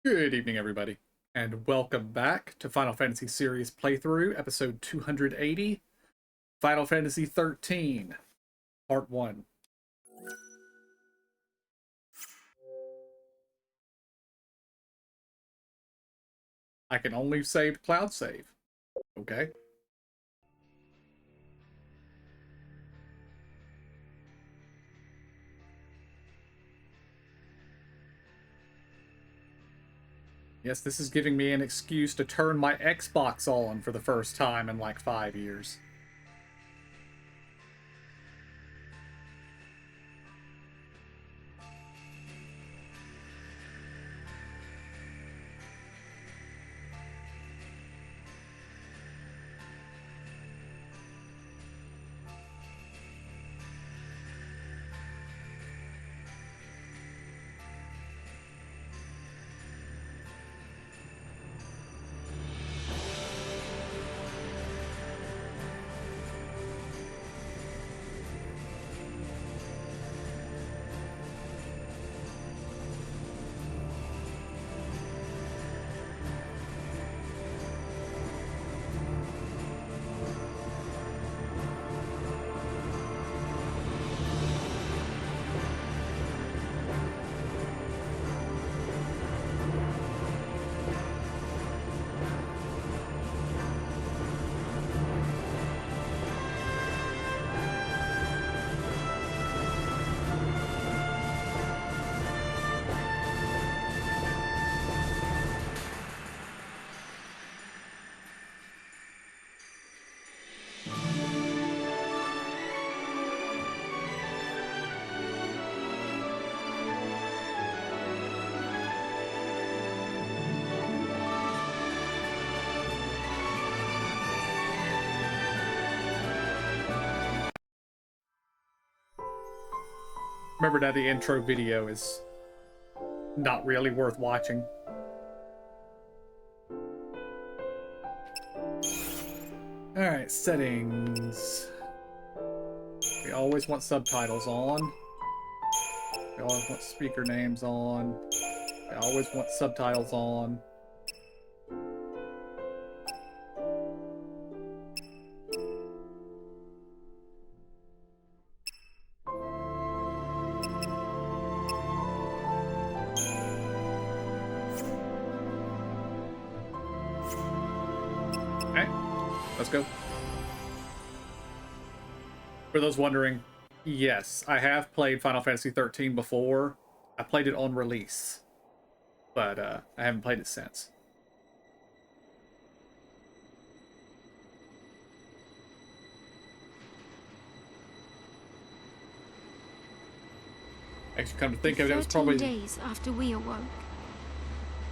Good evening, everybody, and welcome back to Final Fantasy Series Playthrough, episode 280, Final Fantasy XIII, Part 1. I can only save cloud save. Okay. Yes, this is giving me an excuse to turn my Xbox on for the first time in like 5 years. Remember that the intro video is not really worth watching. Alright, settings. We always want subtitles on. We always want speaker names on. We always want subtitles on. Okay, let's go. For those wondering, yes, I have played Final Fantasy XIII before. I played it on release, but I haven't played it since. Actually, come to think of it, it was probably 13 days after we awoke,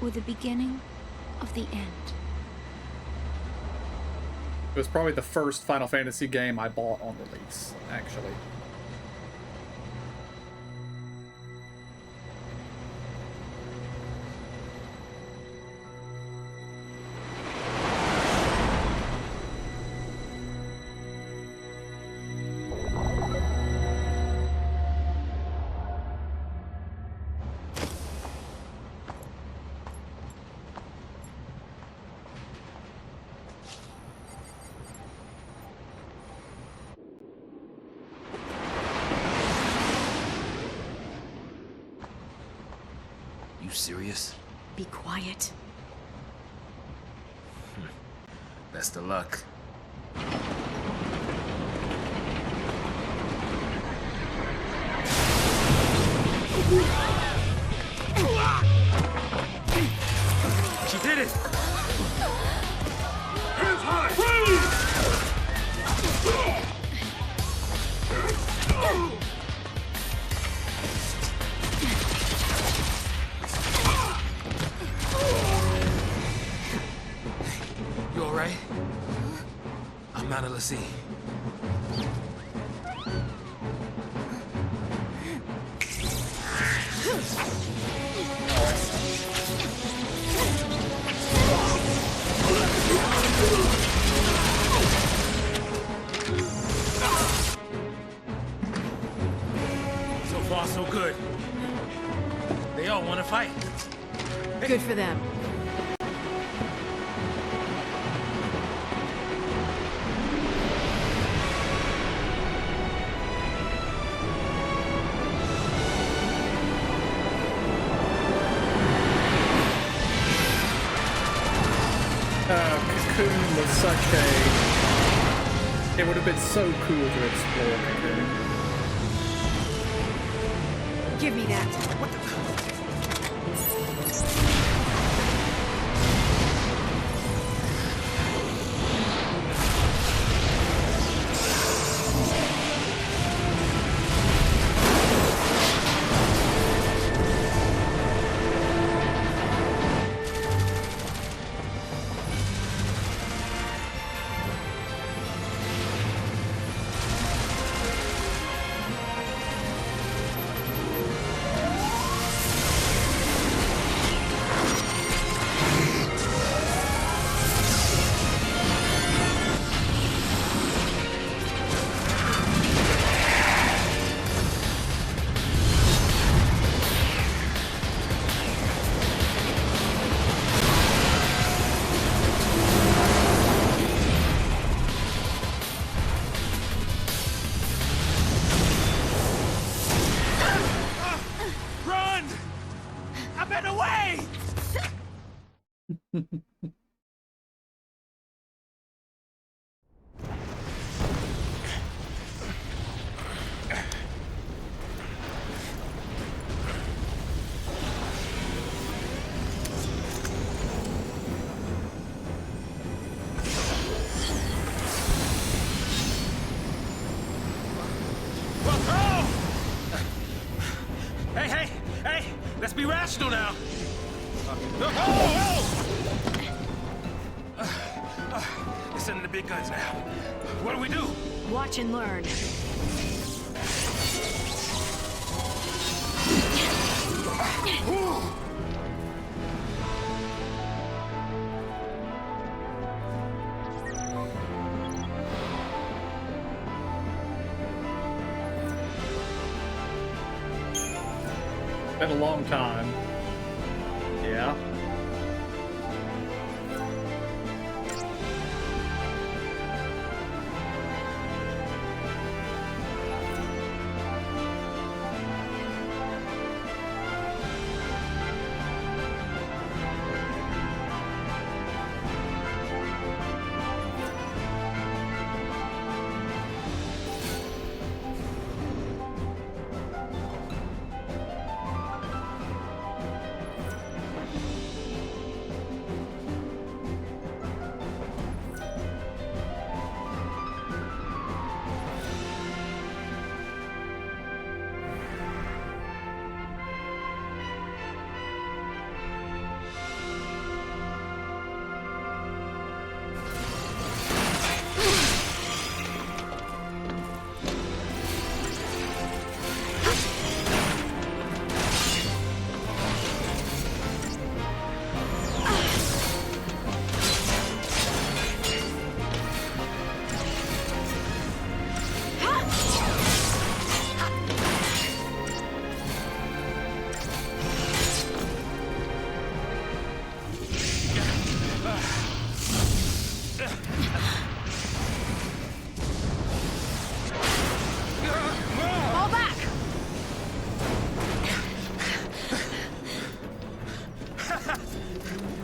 were the beginning of the end. It was probably the first Final Fantasy game I bought on release, actually. You serious? Be quiet. Best of luck. She did it! Hands high! You alright? I'm out of the sea. So far, so good. They all want to fight. Good for them. Cocoon was such a... It would have been so cool to explore Cocoon. Give me that. What the? Let's be rational now. They're sending the big guns now. What do we do? Watch and learn. Been a long time. Yeah.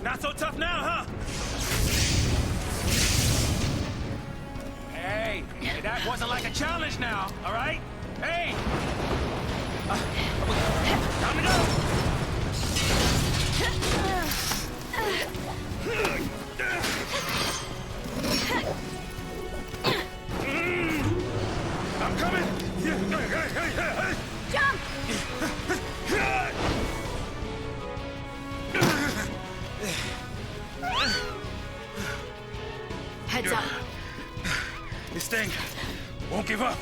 Not so tough now, huh? Hey, that wasn't like a challenge now, all right? Hey! Time to go! I'm coming! Jump! Heads up. This thing won't give up.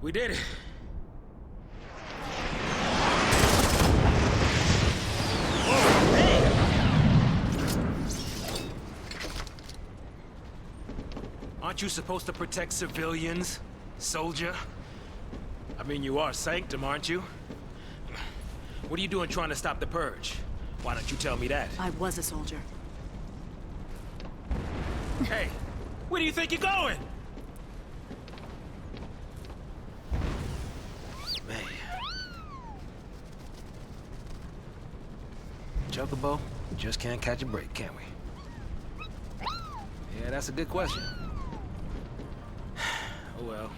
We did it. Whoa, hey! Aren't you supposed to protect civilians, soldier? I mean, you are Sanctum, aren't you? What are you doing trying to stop the purge? Why don't you tell me that? I was a soldier. Hey, where do you think you're going? Man. Chocobo, just can't catch a break, can we? Yeah, that's a good question. Oh well.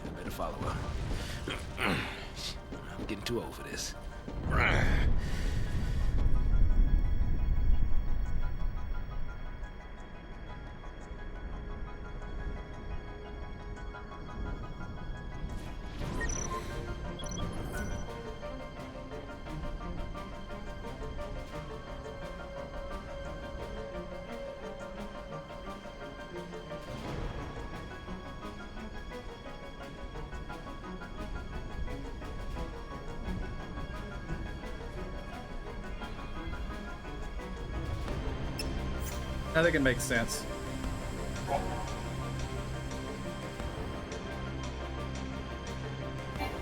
I better follow her. I'm getting too old for this. I think it makes sense.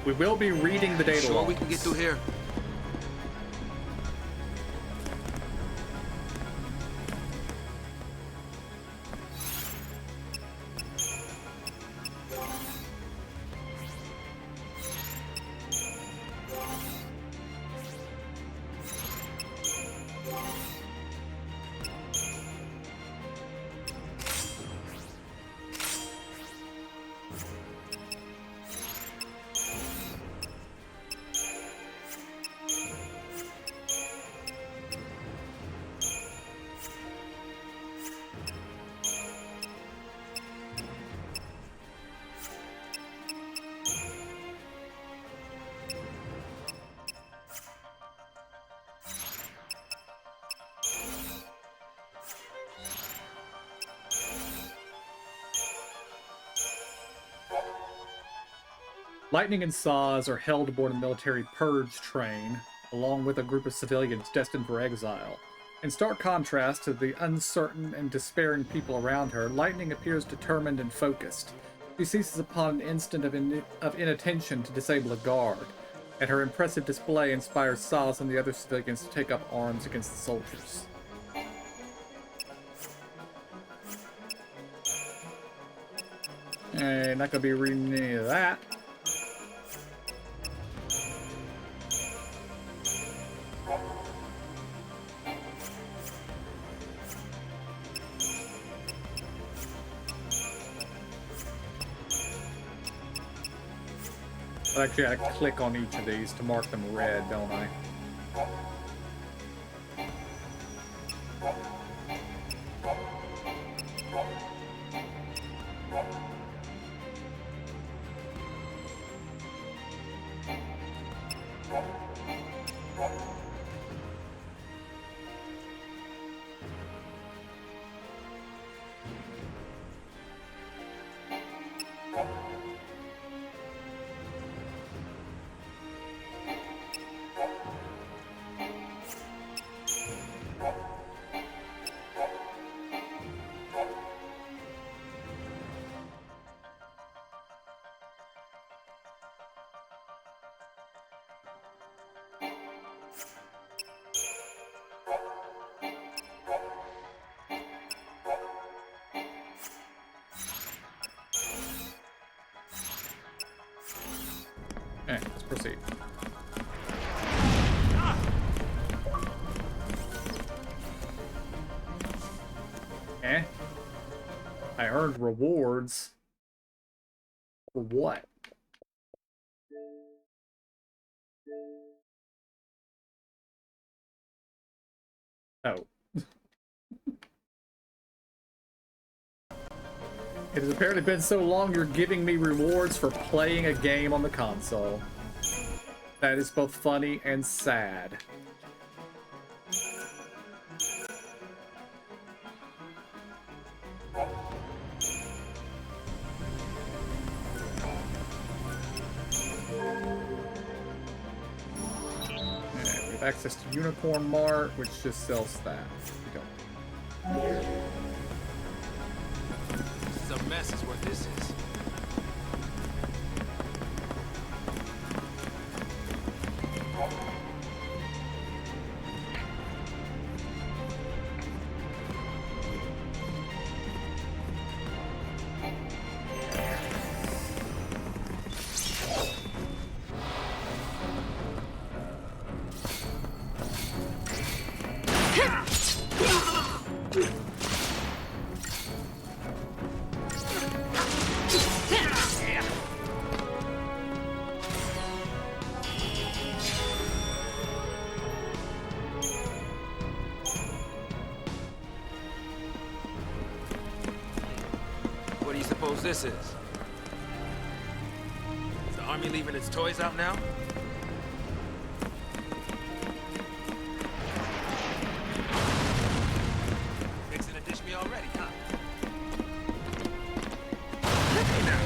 We will be reading the data Sure logs. we can get through here. Lightning and Saws are held aboard a military purge train, along with a group of civilians destined for exile. In stark contrast to the uncertain and despairing people around her, Lightning appears determined and focused. She seizes upon an instant of inattention to disable a guard, and her impressive display inspires Saws and the other civilians to take up arms against the soldiers. Hey, not gonna be reading any of that. Actually, I click on each of these to mark them red, don't I? Okay, let's proceed. Eh? I earned rewards. For what? Oh. It has apparently been so long you're giving me rewards for playing a game on the console. That is both funny and sad. have access to Unicorn Mart, which just sells staff. We don't. This is a mess is what this is. What do you suppose this is? Is the army leaving its toys out now? Fixing to dish me already, huh? Hey now.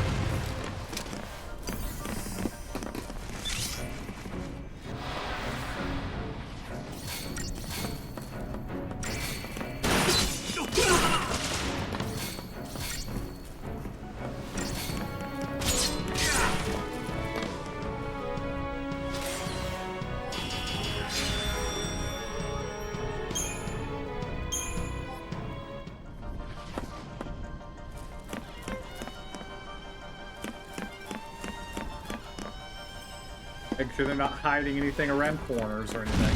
Make sure they're not hiding anything around corners or anything.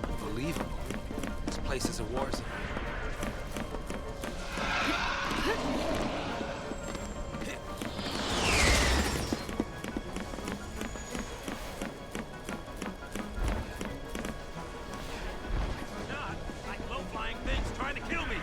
Unbelievable. This place is a war zone. Not like low-flying things trying to kill me.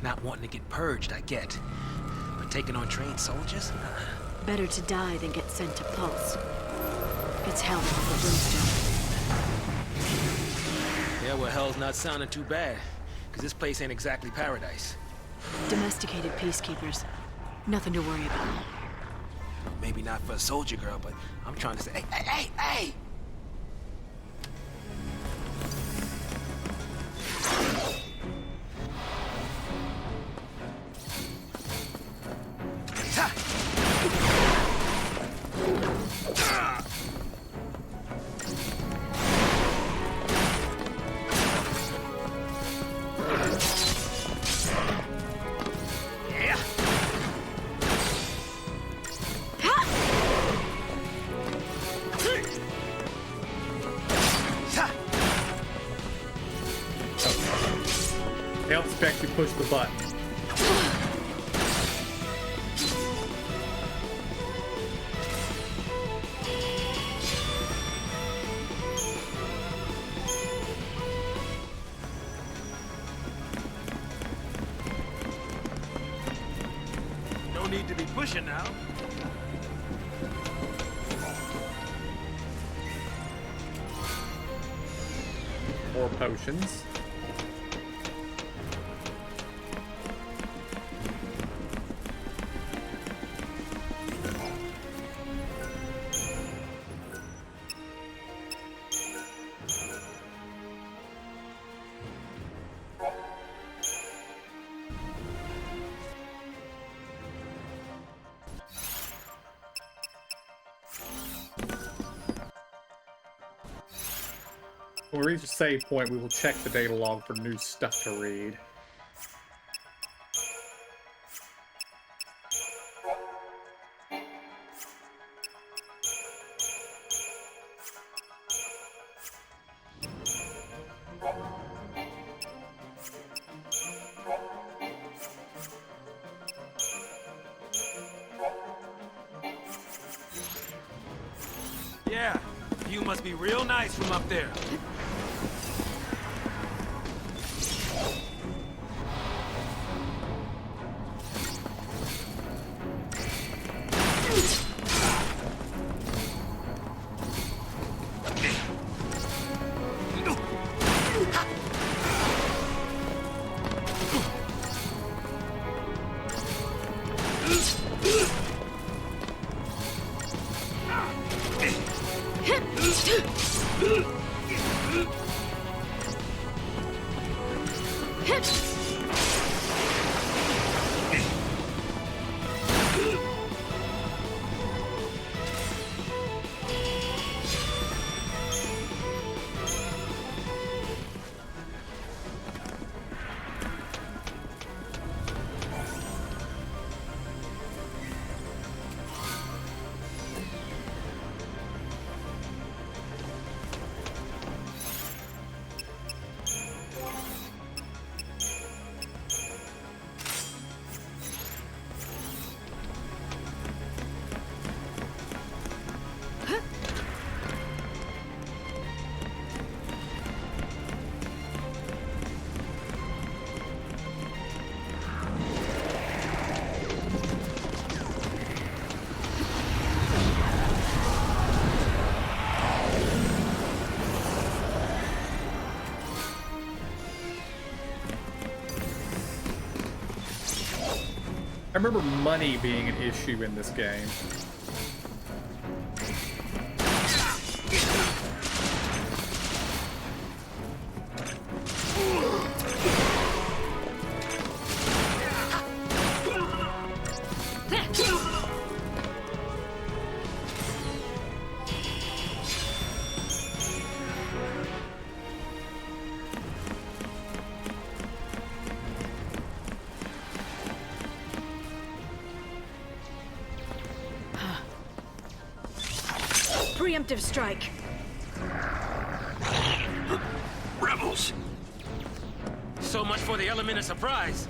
Not wanting to get purged, I get. But taking on trained soldiers? Better to die than get sent to Pulse. It's hell with the brimstone. Yeah, well, hell's not sounding too bad. Because this place ain't exactly paradise. Domesticated peacekeepers. Nothing to worry about. Maybe not for a soldier girl, but I'm trying to say, hey, hey, hey, hey! They don't expect you to push the button. No need to be pushing now. More potions. When we reach a save point, we will check the data log for new stuff to read. Yeah, you must be real nice from up there. I remember money being an issue in this game. Preemptive strike. Rebels! So much for the element of surprise.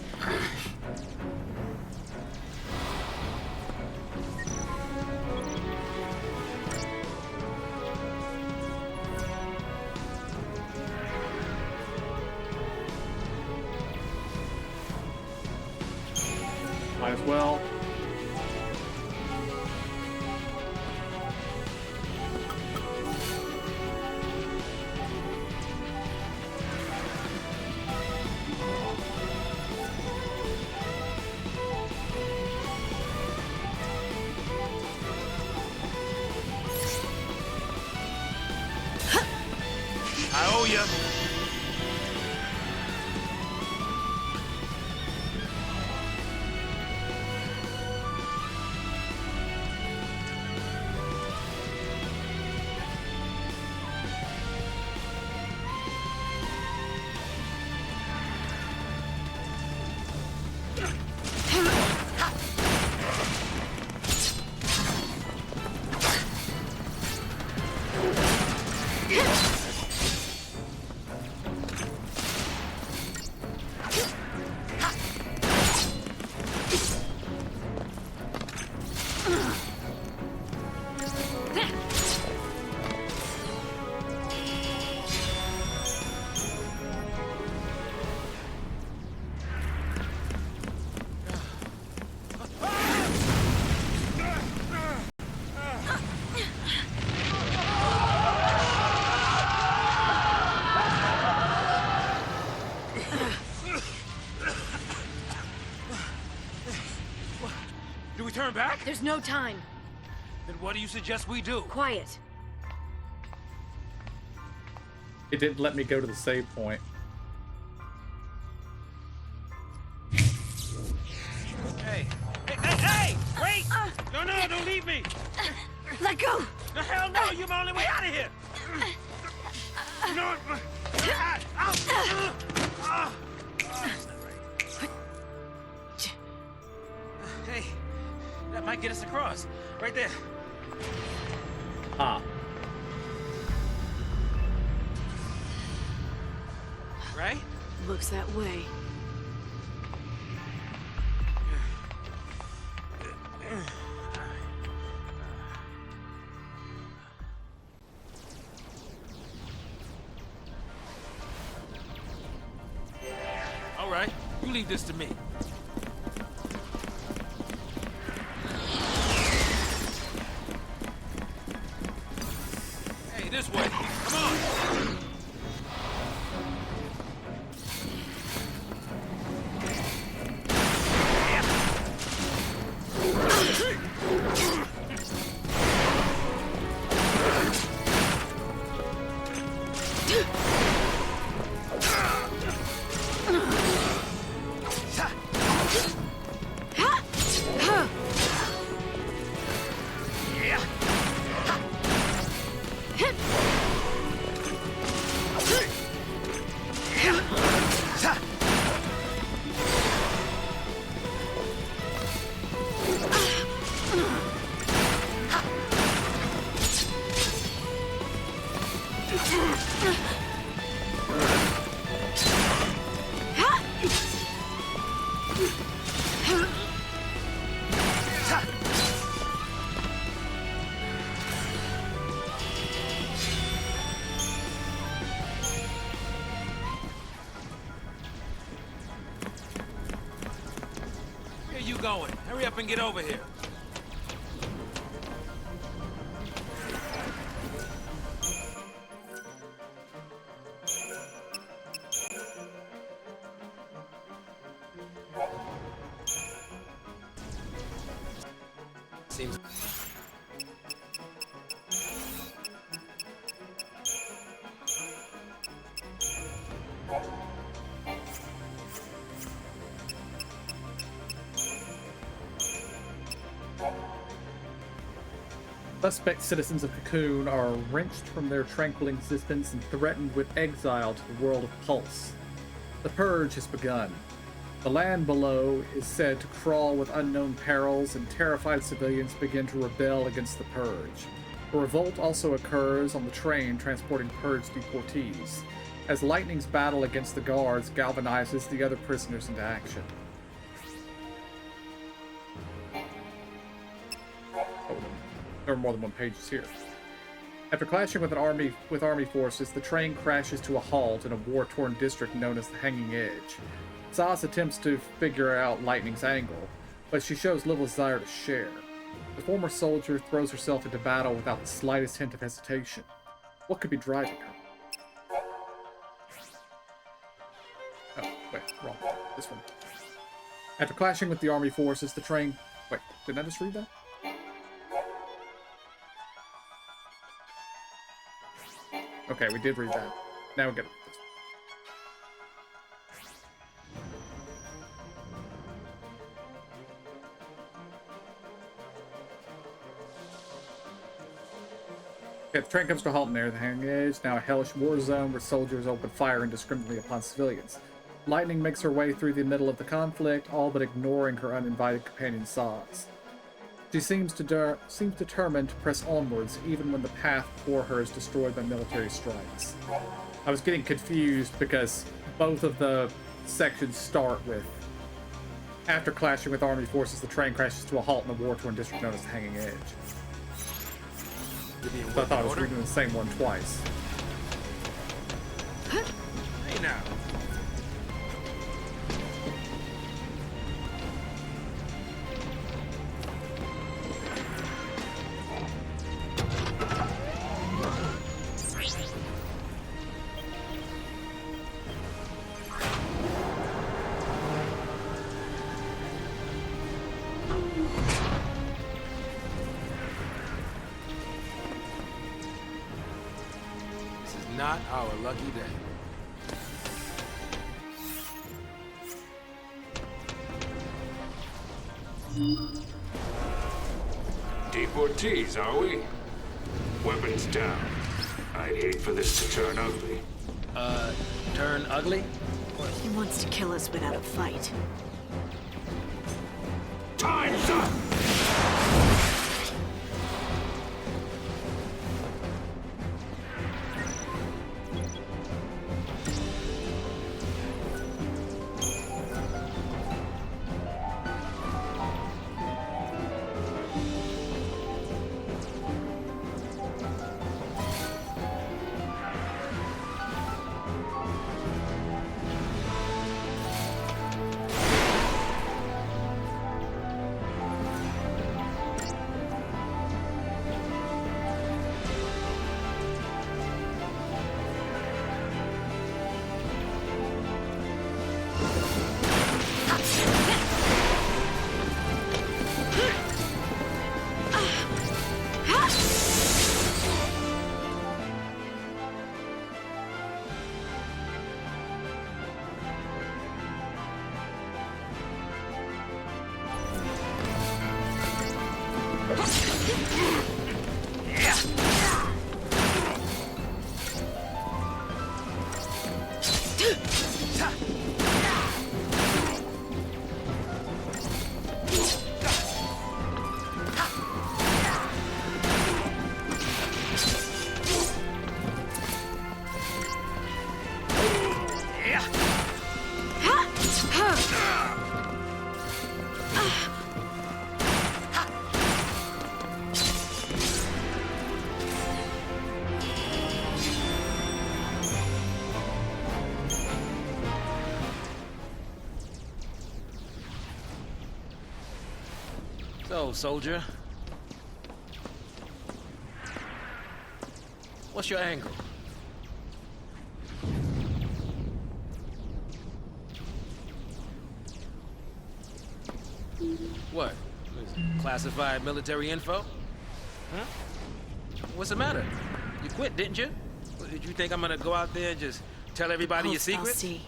Might as well. I owe you. Do we turn back? There's no time. Then what do you suggest we do? Quiet. It didn't let me go to the save point. Hey! Hey! Hey! Hey! Wait! No, no, don't leave me! Let go! The hell no! You're my only way out of here! No! Hey, that might get us across. Right there. Ah. Right? Looks that way. All right, you leave this to me. Hey, this way. Come on. Where are you going? Hurry up and get over here. Seems... Suspect citizens of Cocoon are wrenched from their tranquil existence and threatened with exile to the world of Pulse. The purge has begun. The land below is said to crawl with unknown perils, and terrified civilians begin to rebel against the purge. A revolt also occurs on the train transporting purged deportees, as Lightning's battle against the guards galvanizes the other prisoners into action. There are more than one page here. After clashing with army forces, the train crashes to a halt in a war-torn district known as the Hanging Edge. Zaz attempts to figure out Lightning's angle, but she shows little desire to share. The former soldier throws herself into battle without the slightest hint of hesitation. What could be driving her? Oh, wait, wrong. This one. After clashing with the army forces, the train... Wait, didn't I just read that? Okay, we did read that. Now we get this. Okay, the train comes to a halt near the Hanging Edge, now a hellish war zone where soldiers open fire indiscriminately upon civilians. Lightning makes her way through the middle of the conflict, all but ignoring her uninvited companion Zaz. She seems determined to press onwards, even when the path before her is destroyed by military strikes. I was getting confused because both of the sections start with, after clashing with army forces, the train crashes to a halt in a war-torn district known as the Hanging Edge. So I thought I was reading the same one twice. Hey now. Not our lucky day. Deportees, are we? Weapons down. I'd hate for this to turn ugly. Turn ugly? He wants to kill us without a fight. Time's up! So, soldier. What's your angle? What? Classified military info? Huh? What's the matter? You quit, didn't you? Did you think I'm gonna go out there and just tell everybody your secrets? See.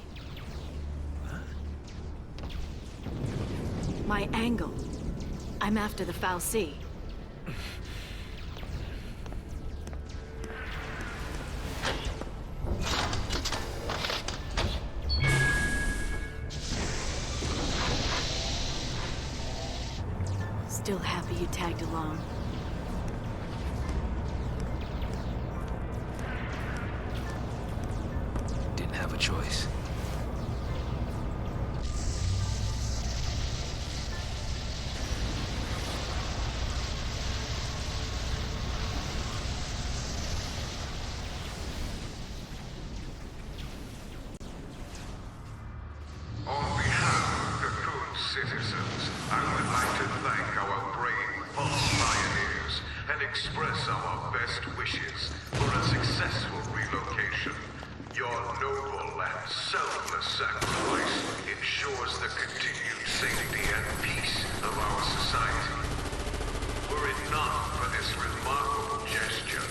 My angle. I'm after the Foul Sea. Still happy you tagged along. Didn't have a choice. On behalf of Cocoon citizens, I would like to thank our brave false pioneers and express our best wishes for a successful relocation. Your noble and selfless sacrifice ensures the continued safety and peace of our society. Were it not for this remarkable gesture,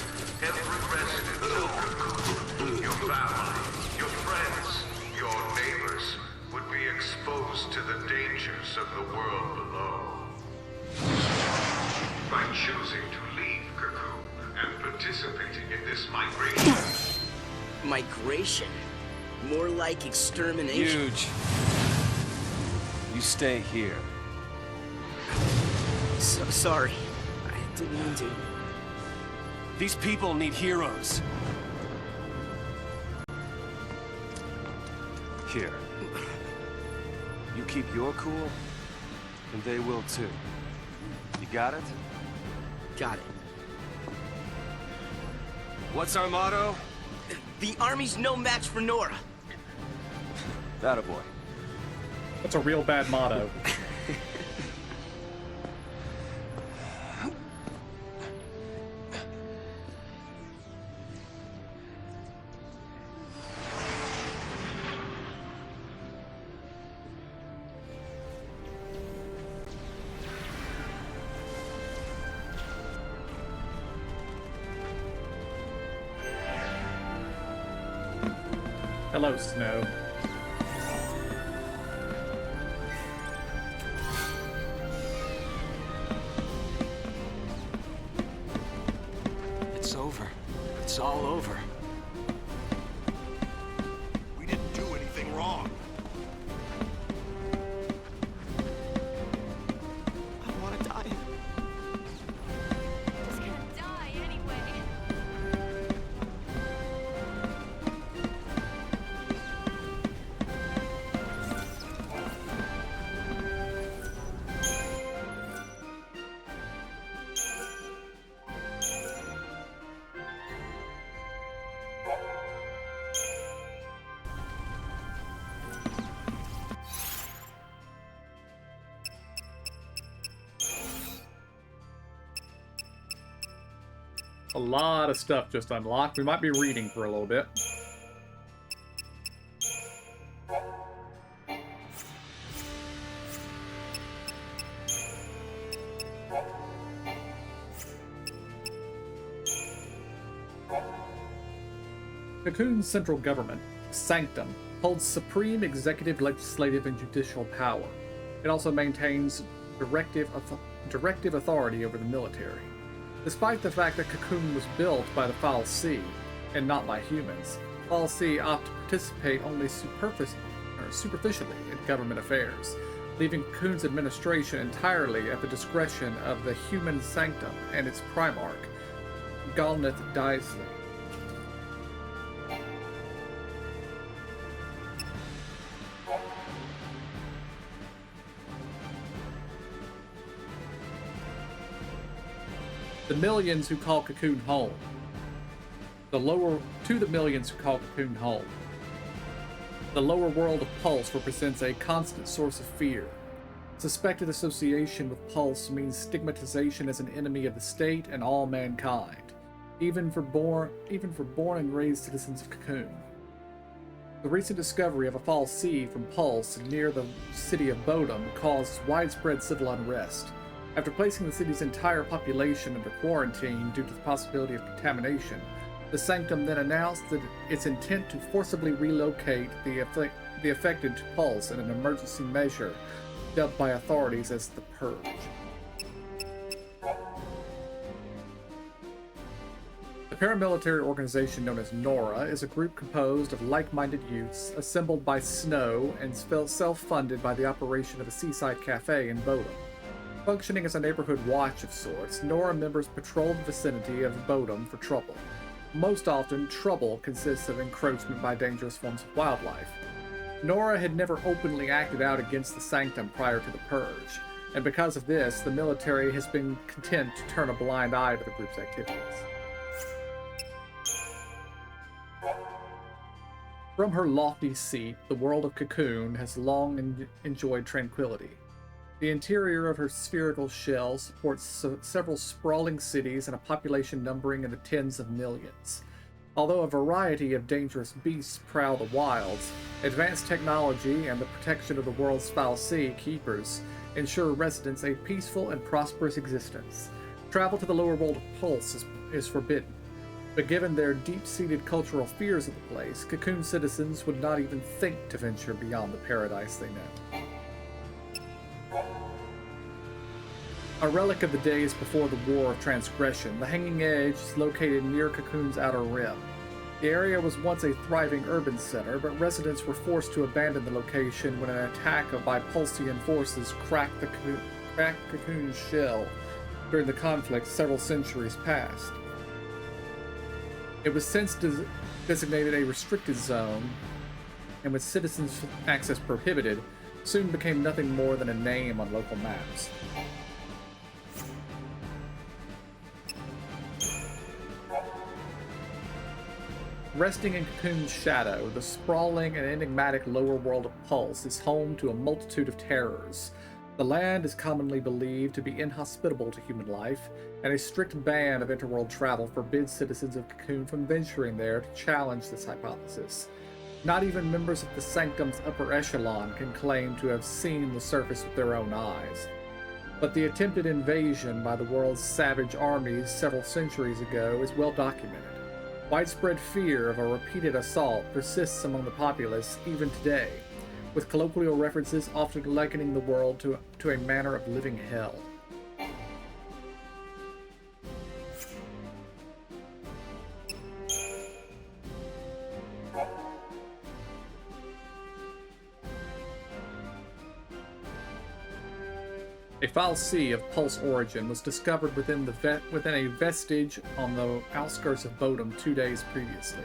every resident of Cocoon, your family, your friends, your neighbors, would be exposed to the dangers of the world below. By choosing to leave Cocoon and participating in this migration... Migration? More like extermination. Huge. You stay here. So sorry. I didn't mean to. These people need heroes. Here. You keep your cool, and they will too. You got it? Got it. What's our motto? The army's no match for Nora. That boy. That's a real bad motto. Hello, Snow. It's over. It's It's all over. We didn't do anything wrong. I want to die. Just gonna die anyway. A lot of stuff just unlocked. We might be reading for a little bit. Cocoon's central government, Sanctum, holds supreme executive, legislative, and judicial power. It also maintains directive authority over the military. Despite the fact that Cocoon was built by the Foul Sea, and not by humans, Foul Sea opt to participate only superficially in government affairs, leaving Cocoon's administration entirely at the discretion of the human Sanctum and its Primarch, Galnith Daisley. The millions who call Cocoon home. To the millions who call Cocoon home. The lower world of Pulse represents a constant source of fear. Suspected association with Pulse means stigmatization as an enemy of the state and all mankind, even for born and raised citizens of Cocoon. The recent discovery of a false sea from Pulse near the city of Bodum caused widespread civil unrest. After placing the city's entire population under quarantine due to the possibility of contamination, the Sanctum then announced that its intent to forcibly relocate the affected to Pulse in an emergency measure dubbed by authorities as the Purge. The paramilitary organization known as Nora is a group composed of like-minded youths assembled by Snow and self-funded by the operation of a seaside cafe in Bodum. Functioning as a neighborhood watch of sorts, Nora members patrol the vicinity of Bodum for trouble. Most often, trouble consists of encroachment by dangerous forms of wildlife. Nora had never openly acted out against the Sanctum prior to the Purge, and because of this, the military has been content to turn a blind eye to the group's activities. From her lofty seat, the world of Cocoon has long enjoyed tranquility. The interior of her spherical shell supports several sprawling cities and a population numbering in the tens of millions. Although a variety of dangerous beasts prowl the wilds, advanced technology and the protection of the world's foul sea keepers ensure residents a peaceful and prosperous existence. Travel to the lower world of Pulse is forbidden, but given their deep-seated cultural fears of the place, Cocoon citizens would not even think to venture beyond the paradise they know. A relic of the days before the War of Transgression, the Hanging Edge is located near Cocoon's outer rim. The area was once a thriving urban center, but residents were forced to abandon the location when an attack by Pulsian forces cracked Cocoon's shell during the conflict several centuries past. It was since designated a restricted zone, and with citizens' access prohibited, soon became nothing more than a name on local maps. Resting in Cocoon's shadow, the sprawling and enigmatic lower world of Pulse is home to a multitude of terrors. The land is commonly believed to be inhospitable to human life, and a strict ban of interworld travel forbids citizens of Cocoon from venturing there to challenge this hypothesis. Not even members of the Sanctum's upper echelon can claim to have seen the surface with their own eyes. But the attempted invasion by the world's savage armies several centuries ago is well documented. Widespread fear of a repeated assault persists among the populace even today, with colloquial references often likening the world to a manner of living hell. A file C of Pulse origin was discovered within a vestige on the outskirts of Bodom 2 days previously,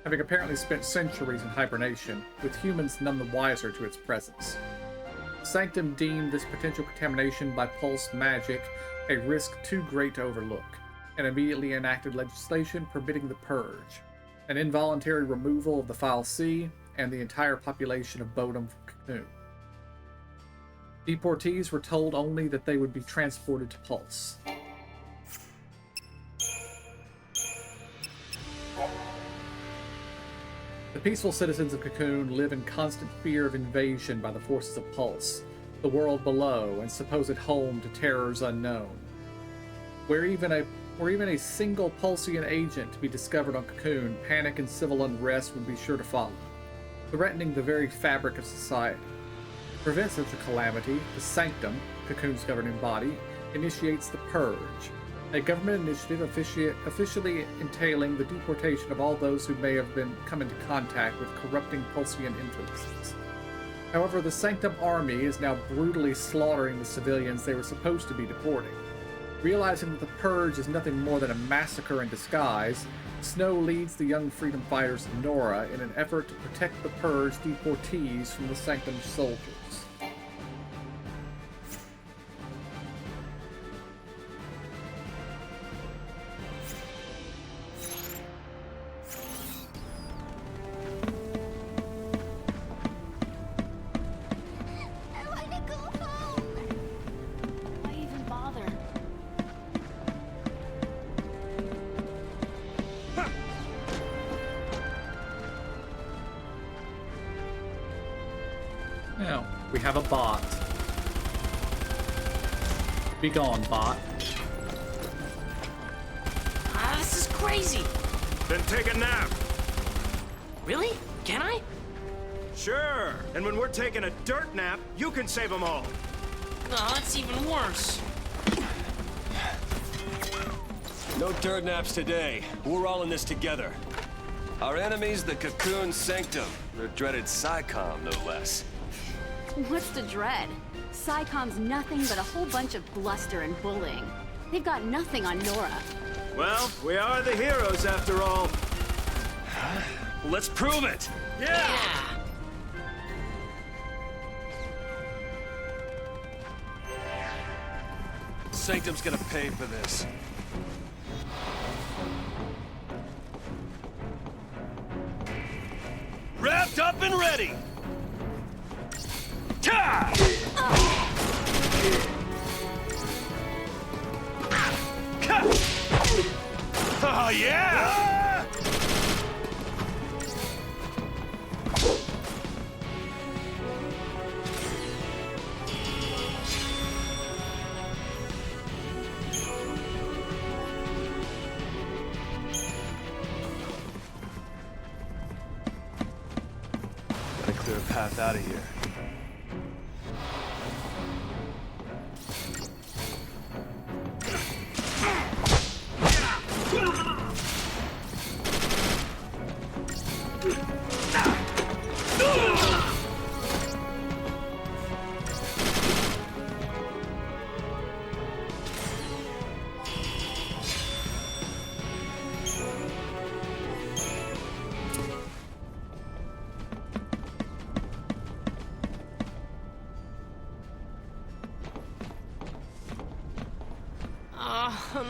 having apparently spent centuries in hibernation, with humans none the wiser to its presence. Sanctum deemed this potential contamination by Pulse magic a risk too great to overlook, and immediately enacted legislation permitting the purge, an involuntary removal of the File C and the entire population of Bodom from Cocoon. Deportees were told only that they would be transported to Pulse. The peaceful citizens of Cocoon live in constant fear of invasion by the forces of Pulse, the world below, and supposed home to terrors unknown. Were even a single Pulsian agent to be discovered on Cocoon, panic and civil unrest would be sure to follow, threatening the very fabric of society. To prevent such a calamity, the Sanctum, Cocoon's governing body, initiates the Purge, a government initiative officially entailing the deportation of all those who may have come into contact with corrupting Pulsian influences. However, the Sanctum army is now brutally slaughtering the civilians they were supposed to be deporting. Realizing that the Purge is nothing more than a massacre in disguise, Snow leads the young freedom fighters of Nora in an effort to protect the Purge deportees from the Sanctum soldiers. I want to go home. Why even bother? Now, we have a bot. Be gone, bot. This is crazy. Then take a nap. Really? Can I? Sure. And when we're taking a dirt nap, you can save them all. No, that's even worse. No dirt naps today. We're all in this together. Our enemy's the Cocoon Sanctum. The dreaded PSICOM, no less. What's the dread? PSICOM's nothing but a whole bunch of bluster and bullying. They've got nothing on Nora. Well, we are the heroes after all. Let's prove it! Yeah! Sanctum's gonna pay for this. Wrapped up and ready! Ta! Oh, yeah! Gotta clear a path out of here.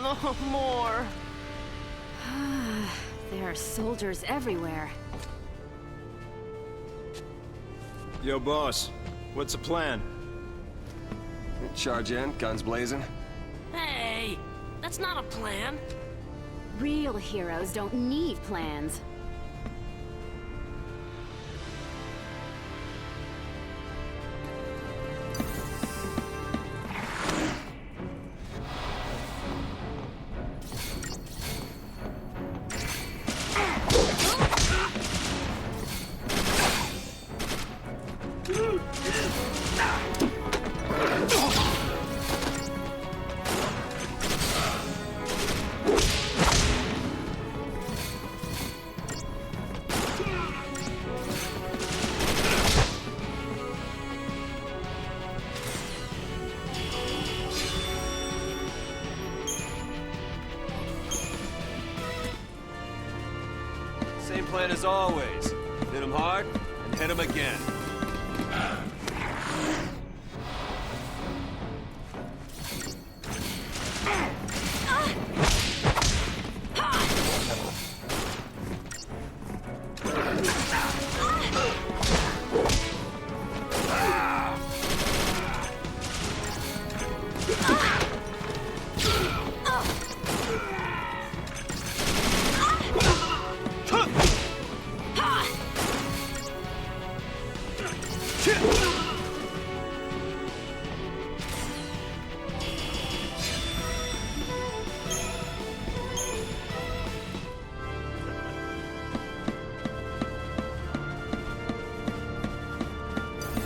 No more. There are soldiers everywhere. Yo, boss. What's the plan? Charge in, guns blazing. Hey, that's not a plan. Real heroes don't need plans. plan as always. Hit him hard, and hit him again.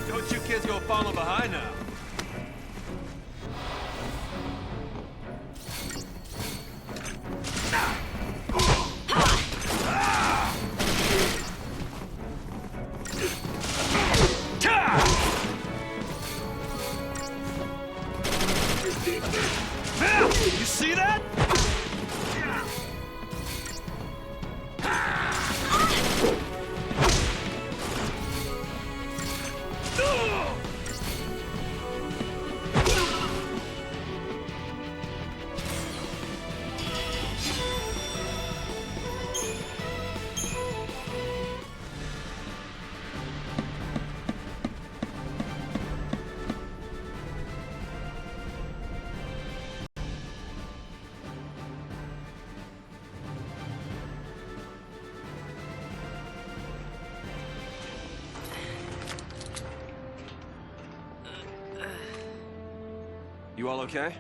Don't you kids go falling behind now. You see that? You all okay?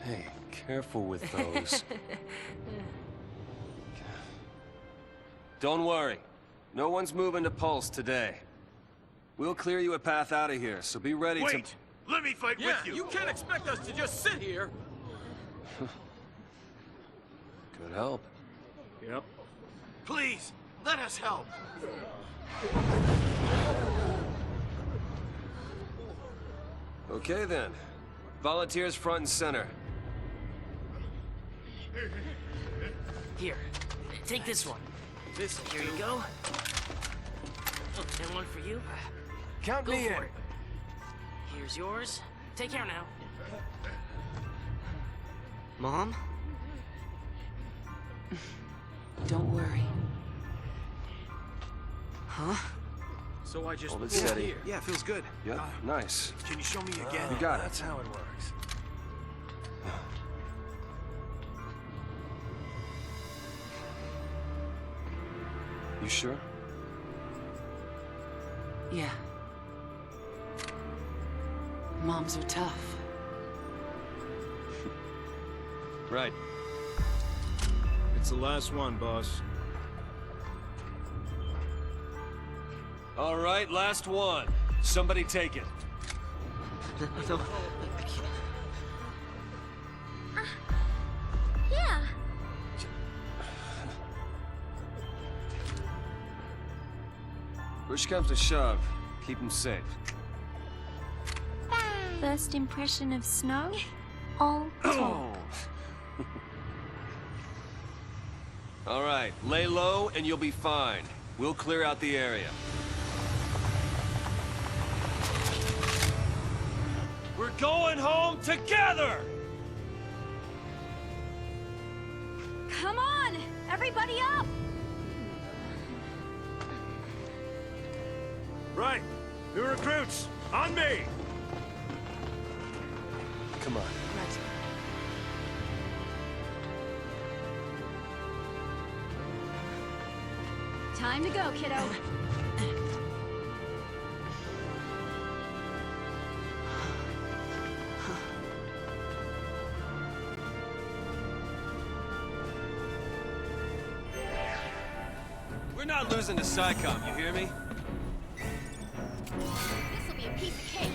Hey, careful with those. Don't worry. No one's moving to Pulse today. We'll clear you a path out of here, so be ready to... Wait! Let me fight with you! You can't expect us to just sit here. Could help. Yep. Please, let us help! Okay then. Volunteers front and center. Here, take this one. Here you go. Oh, and one for you. Count Go me for in. it. Here's yours. Take care now. Mom? Don't worry. Huh? So I just Hold it pulled steady. here. Yeah, feels good. Yep, nice. Can you show me again? You got it. That's how it works. You sure? Yeah. Moms are tough. Right. It's the last one, boss. All right, last one. Somebody take it. No, I can't. Yeah. Push comes to shove. Keep him safe. First impression of snow? All talk. All right, lay low and you'll be fine. We'll clear out the area. We're going home together! Come on! Everybody up! Right. New recruits, on me! Come on. Right. Time to go, kiddo. We're not losing to SciComm, you hear me? This'll be a piece of cake.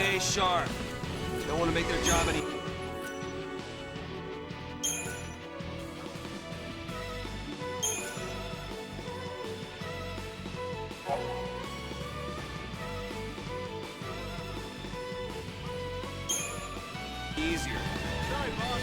Stay sharp. Don't want to make their job any... easier. Sorry, boss.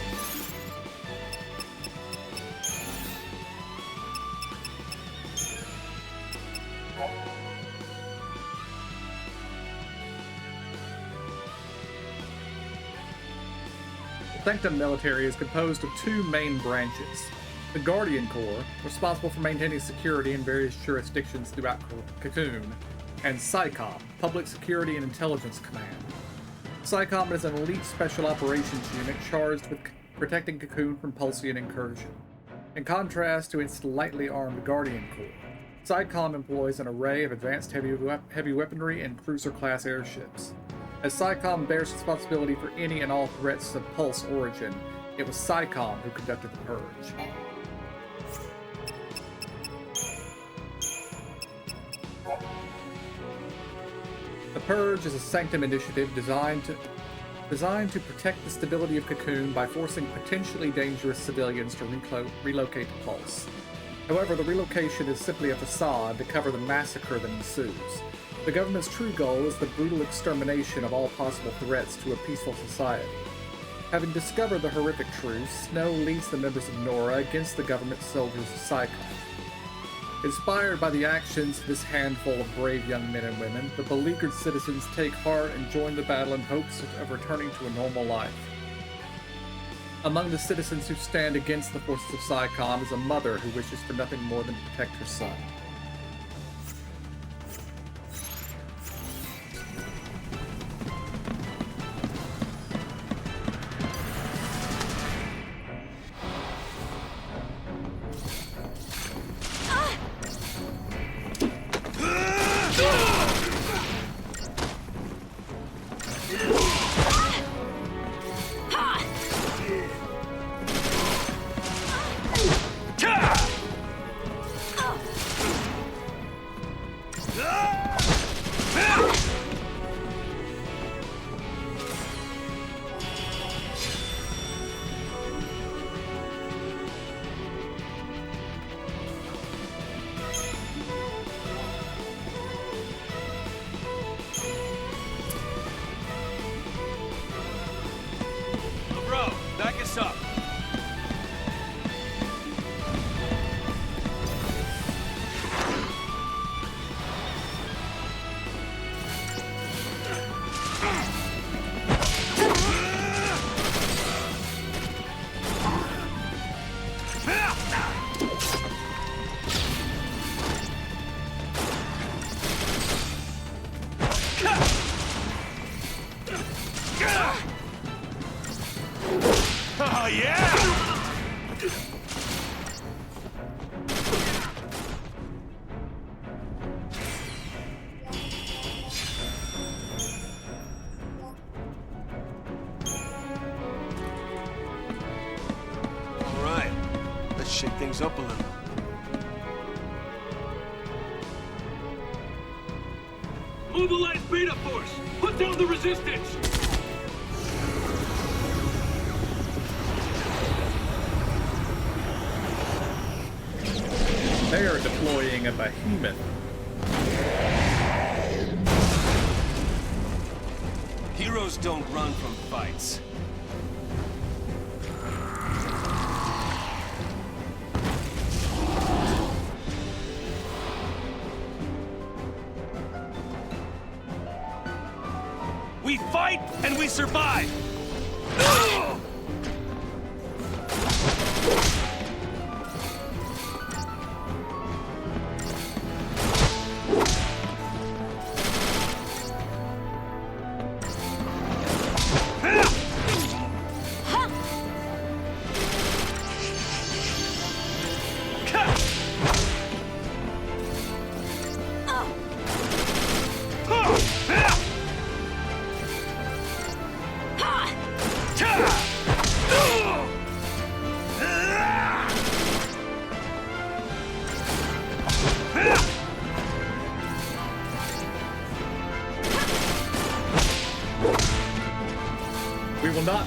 The Sanctum military is composed of two main branches. The Guardian Corps, responsible for maintaining security in various jurisdictions throughout Cocoon, and PSICOM, Public Security and Intelligence Command. PSICOM is an elite special operations unit charged with protecting Cocoon from Pulsian incursion. In contrast to its lightly armed Guardian Corps, PSICOM employs an array of advanced heavy weaponry and cruiser-class airships. As PSICOM bears responsibility for any and all threats of Pulse origin, it was PSICOM who conducted the Purge. The Purge is a Sanctum initiative designed to protect the stability of Cocoon by forcing potentially dangerous civilians to relocate to Pulse. However, the relocation is simply a facade to cover the massacre that ensues. The government's true goal is the brutal extermination of all possible threats to a peaceful society. Having discovered the horrific truth, Snow leads the members of Nora against the government soldiers of PSICOM. Inspired by the actions of this handful of brave young men and women, the beleaguered citizens take heart and join the battle in hopes of returning to a normal life. Among the citizens who stand against the forces of PSICOM is a mother who wishes for nothing more than to protect her son. Back us up. Oh, yeah! All right, let's shake things up a little. Mobilize Beta Force! Put down the resistance! They are deploying a behemoth. Heroes don't run from fights. We fight and we survive!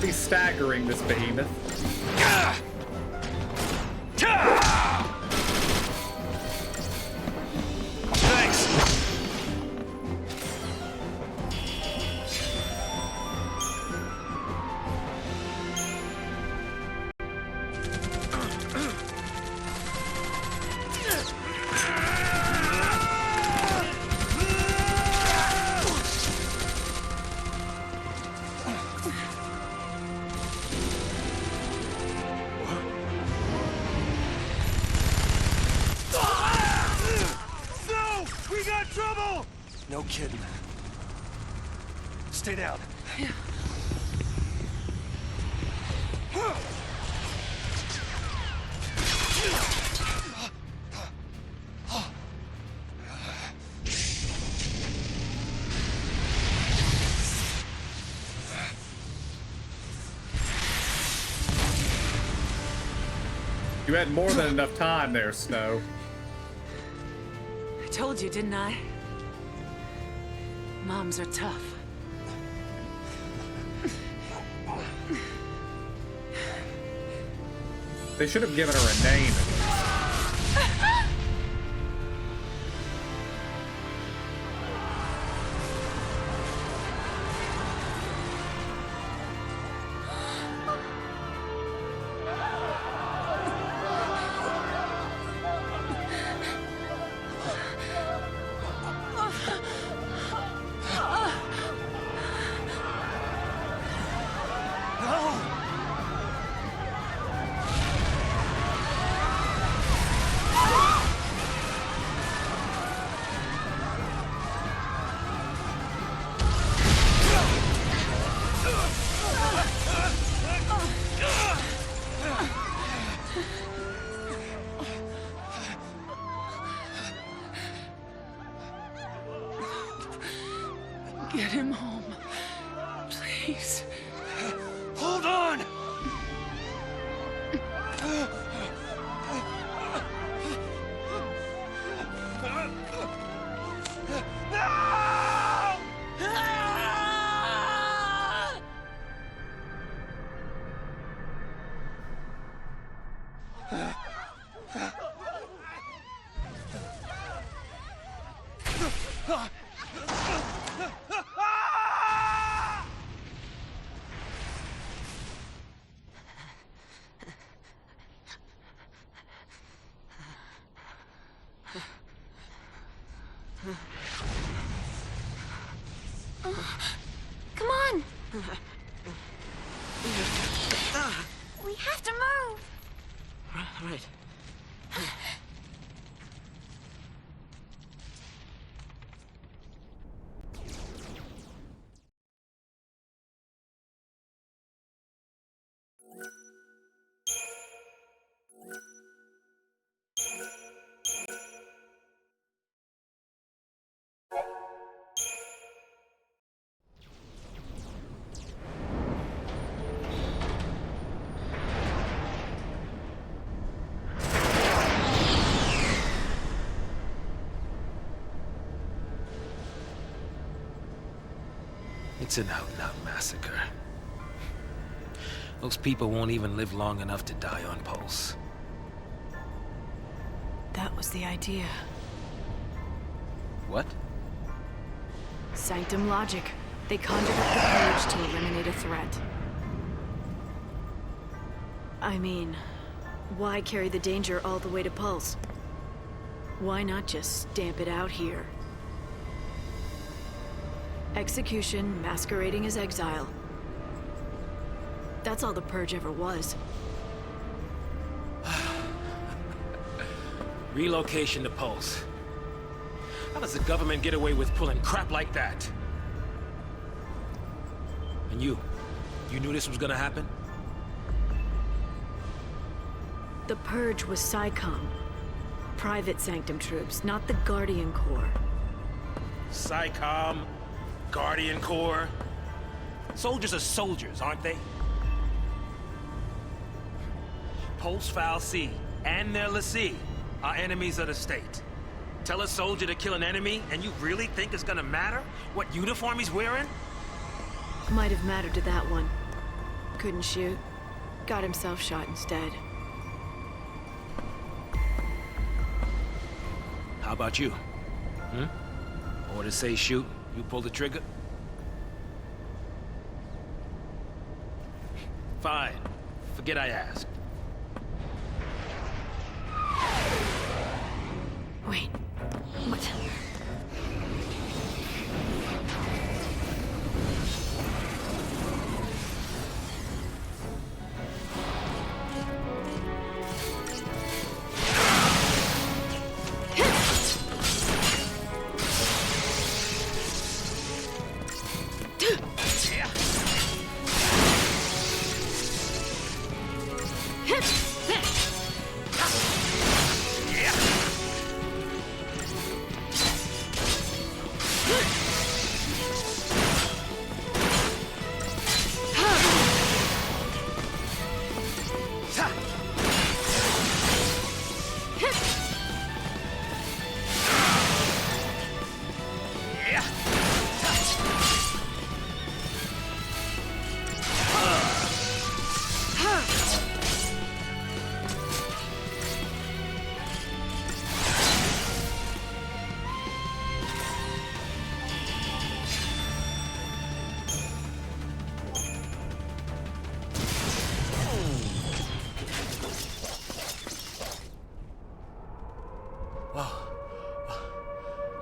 be staggering this behemoth. Thanks. No kidding. Stay down. You had more than enough time there, Snow. I told you, didn't I? Moms are tough. They should have given her a name. Get him home. Please. Hold on! Come on! We have to move! Right. It's an out-and-out massacre. Those people won't even live long enough to die on Pulse. That was the idea. What? Sanctum logic. They conjured up the purge to eliminate a threat. I mean, why carry the danger all the way to Pulse? Why not just stamp it out here? Execution masquerading as exile. That's all the purge ever was. Relocation to Pulse. How does the government get away with pulling crap like that? And you knew this was gonna happen? The purge was SciComm. Private Sanctum troops, not the Guardian Corps. SciComm, Guardian Corps. Soldiers are soldiers, aren't they? Pulse Foul C and their lessee are enemies of the state. Tell a soldier to kill an enemy, and you really think it's gonna matter what uniform he's wearing? Might have mattered to that one. Couldn't shoot. Got himself shot instead. How about you? Orders say shoot, you pull the trigger? Fine. Forget I asked. Wait. What?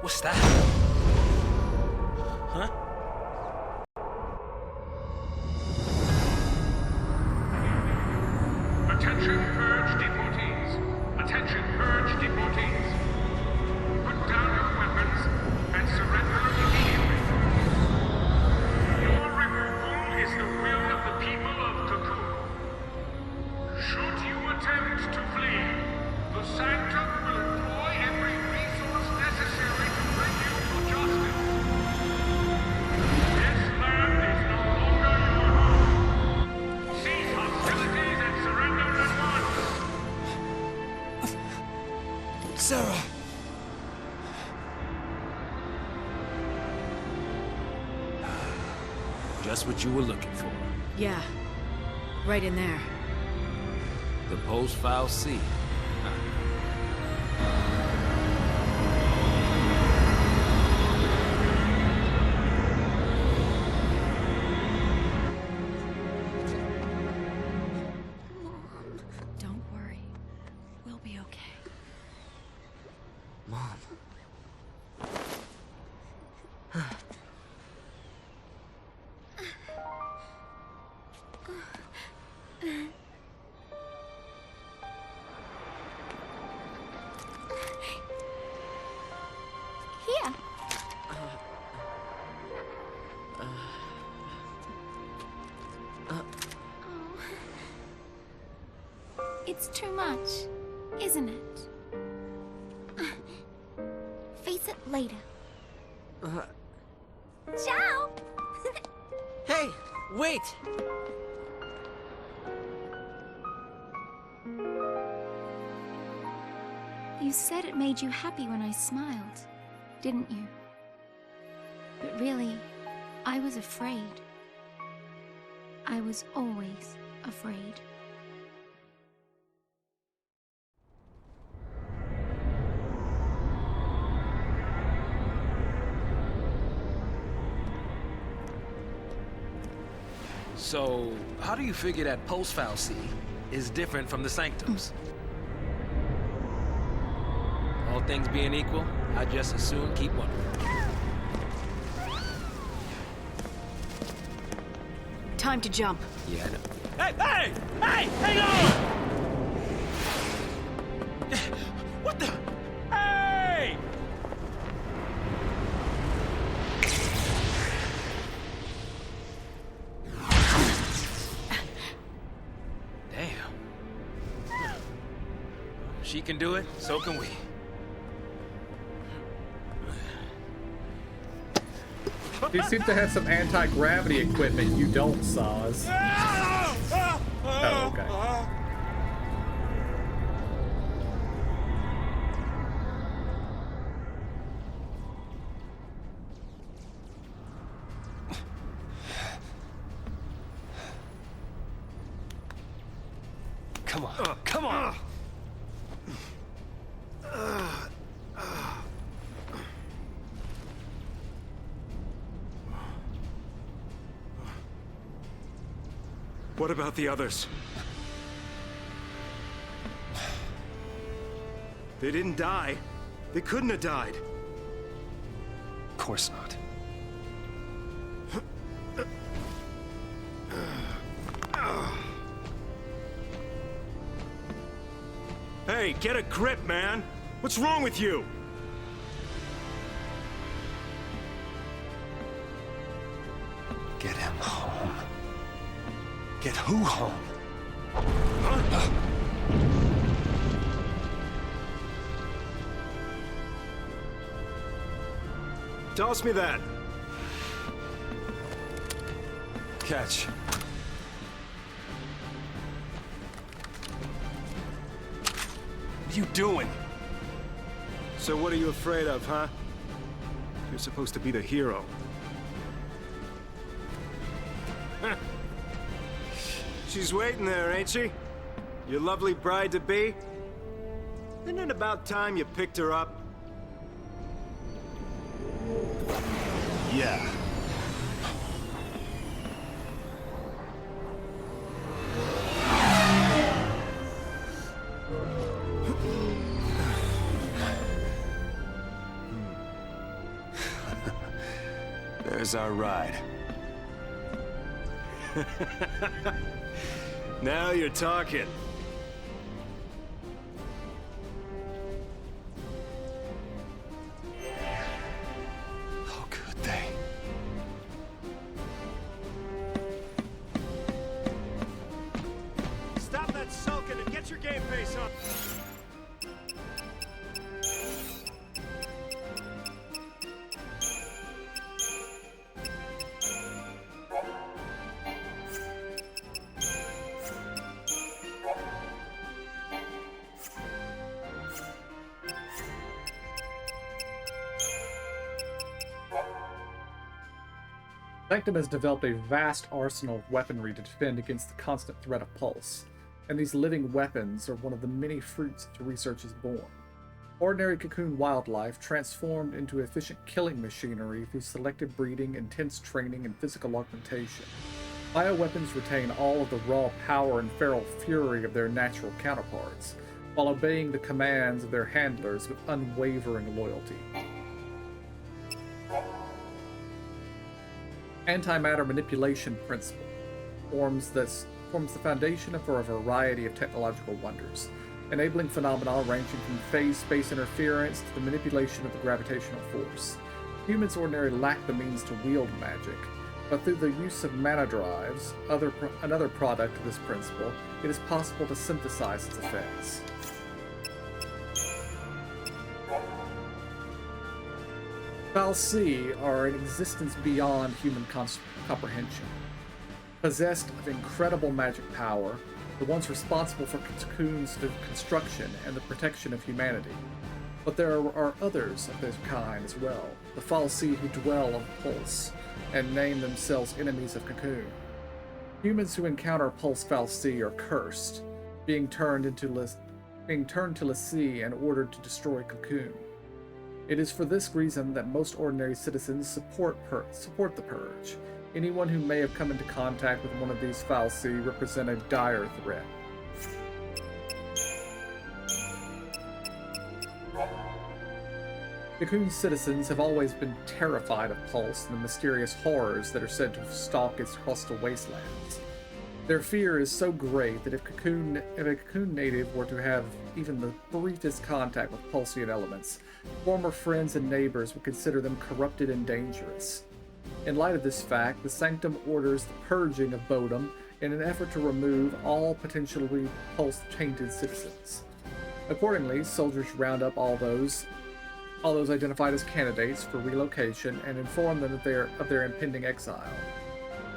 What's that? Huh? Attention, purge deportees. Attention, purge deportees. Put down your weapons and surrender immediately. Your removal is the will of the people of Cocoon. Should you attempt to flee, the Sanctum will employ every resource necessary to bring you to justice. This land is no longer your home. Cease hostilities and surrender at once. Sarah! Just what you were looking for. Yeah. Right in there. The post-file C. Don't worry. We'll be okay. Mom. Here. It's too much, isn't it? Face it later. Ciao! Hey, wait! You said it made you happy when I smiled, didn't you? But really, I was afraid. I was always afraid. So, how do you figure that post-file C is different from the Sanctums? All things being equal, I just as soon keep one. Time to jump. Yeah, I know. Hey, hey! Hey! Hang on! What the? Hey! Damn. She can do it, so can we. You seem to have some anti-gravity equipment you don't, Saz. Oh, okay. Come on, come on! What about the others? They didn't die. They couldn't have died. Of course not. Hey, get a grip, man! What's wrong with you? Get him home. Get who home? Huh? Toss me that. Catch. What are you doing? So what are you afraid of, huh? You're supposed to be the hero. She's waiting there, ain't she? Your lovely bride-to-be? Isn't it about time you picked her up? Yeah. There's our ride. Now you're talking. How could they? Stop that sulking and get your game face on. Sanctum has developed a vast arsenal of weaponry to defend against the constant threat of Pulse, and these living weapons are one of the many fruits that the research is born. Ordinary Cocoon wildlife transformed into efficient killing machinery through selective breeding, intense training, and physical augmentation. Bioweapons retain all of the raw power and feral fury of their natural counterparts, while obeying the commands of their handlers with unwavering loyalty. Antimatter manipulation principle forms the foundation for a variety of technological wonders, enabling phenomena ranging from phase space interference to the manipulation of the gravitational force. Humans ordinarily lack the means to wield magic, but through the use of mana drives, another product of this principle, it is possible to synthesize its effects. fal'Cie are an existence beyond human comprehension. Possessed of incredible magic power, the ones responsible for Cocoon's construction and the protection of humanity. But there are others of this kind as well, the fal'Cie who dwell on Pulse, and name themselves enemies of Cocoon. Humans who encounter Pulse fal'Cie are cursed, being turned to l'Cie and ordered to destroy Cocoon. It is for this reason that most ordinary citizens support the Purge. Anyone who may have come into contact with one of these fal'Cie represent a dire threat. Cocoon citizens have always been terrified of Pulse and the mysterious horrors that are said to stalk its hostile wastelands. Their fear is so great that if a Cocoon native were to have even the briefest contact with Pulsian elements, former friends and neighbors would consider them corrupted and dangerous. In light of this fact, the Sanctum orders the purging of Bodum in an effort to remove all potentially Pulse-tainted citizens. Accordingly, soldiers round up all those identified as candidates for relocation and inform them of their impending exile.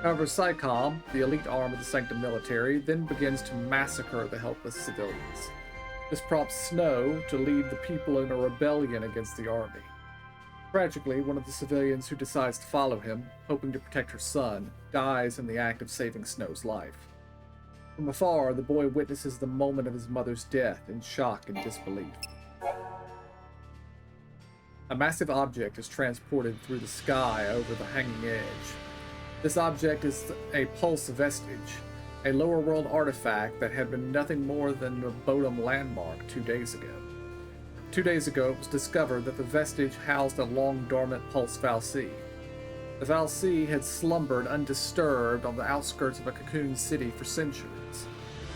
However, XIII, the elite arm of the Sanctum military, then begins to massacre the helpless civilians. This prompts Snow to lead the people in a rebellion against the army. Tragically, one of the civilians who decides to follow him, hoping to protect her son, dies in the act of saving Snow's life. From afar, the boy witnesses the moment of his mother's death in shock and disbelief. A massive object is transported through the sky over the hanging edge. This object is a pulse vestige, a lower world artifact that had been nothing more than a Bodum landmark 2 days ago. 2 days ago, it was discovered that the vestige housed a long-dormant pulse Valsea. The Valsea had slumbered undisturbed on the outskirts of a cocoon city for centuries.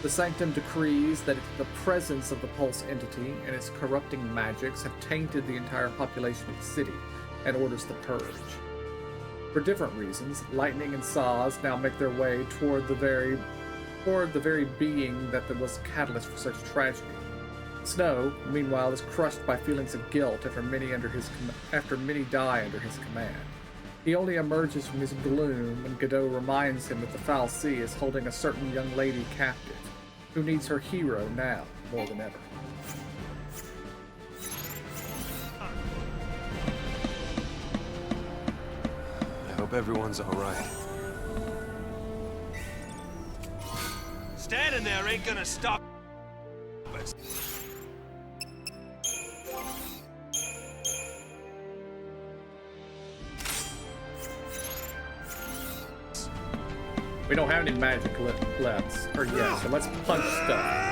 The Sanctum decrees that the presence of the pulse entity and its corrupting magics have tainted the entire population of the city and orders the purge. For different reasons, Lightning and Saz now make their way toward the very being that was the catalyst for such tragedy. Snow, meanwhile, is crushed by feelings of guilt after many die under his command. He only emerges from his gloom when Godot reminds him that the Foul Sea is holding a certain young lady captive, who needs her hero now more than ever. I hope everyone's all right. Standing there ain't gonna stop us. We don't have any magic left, or yet, so let's punch stuff.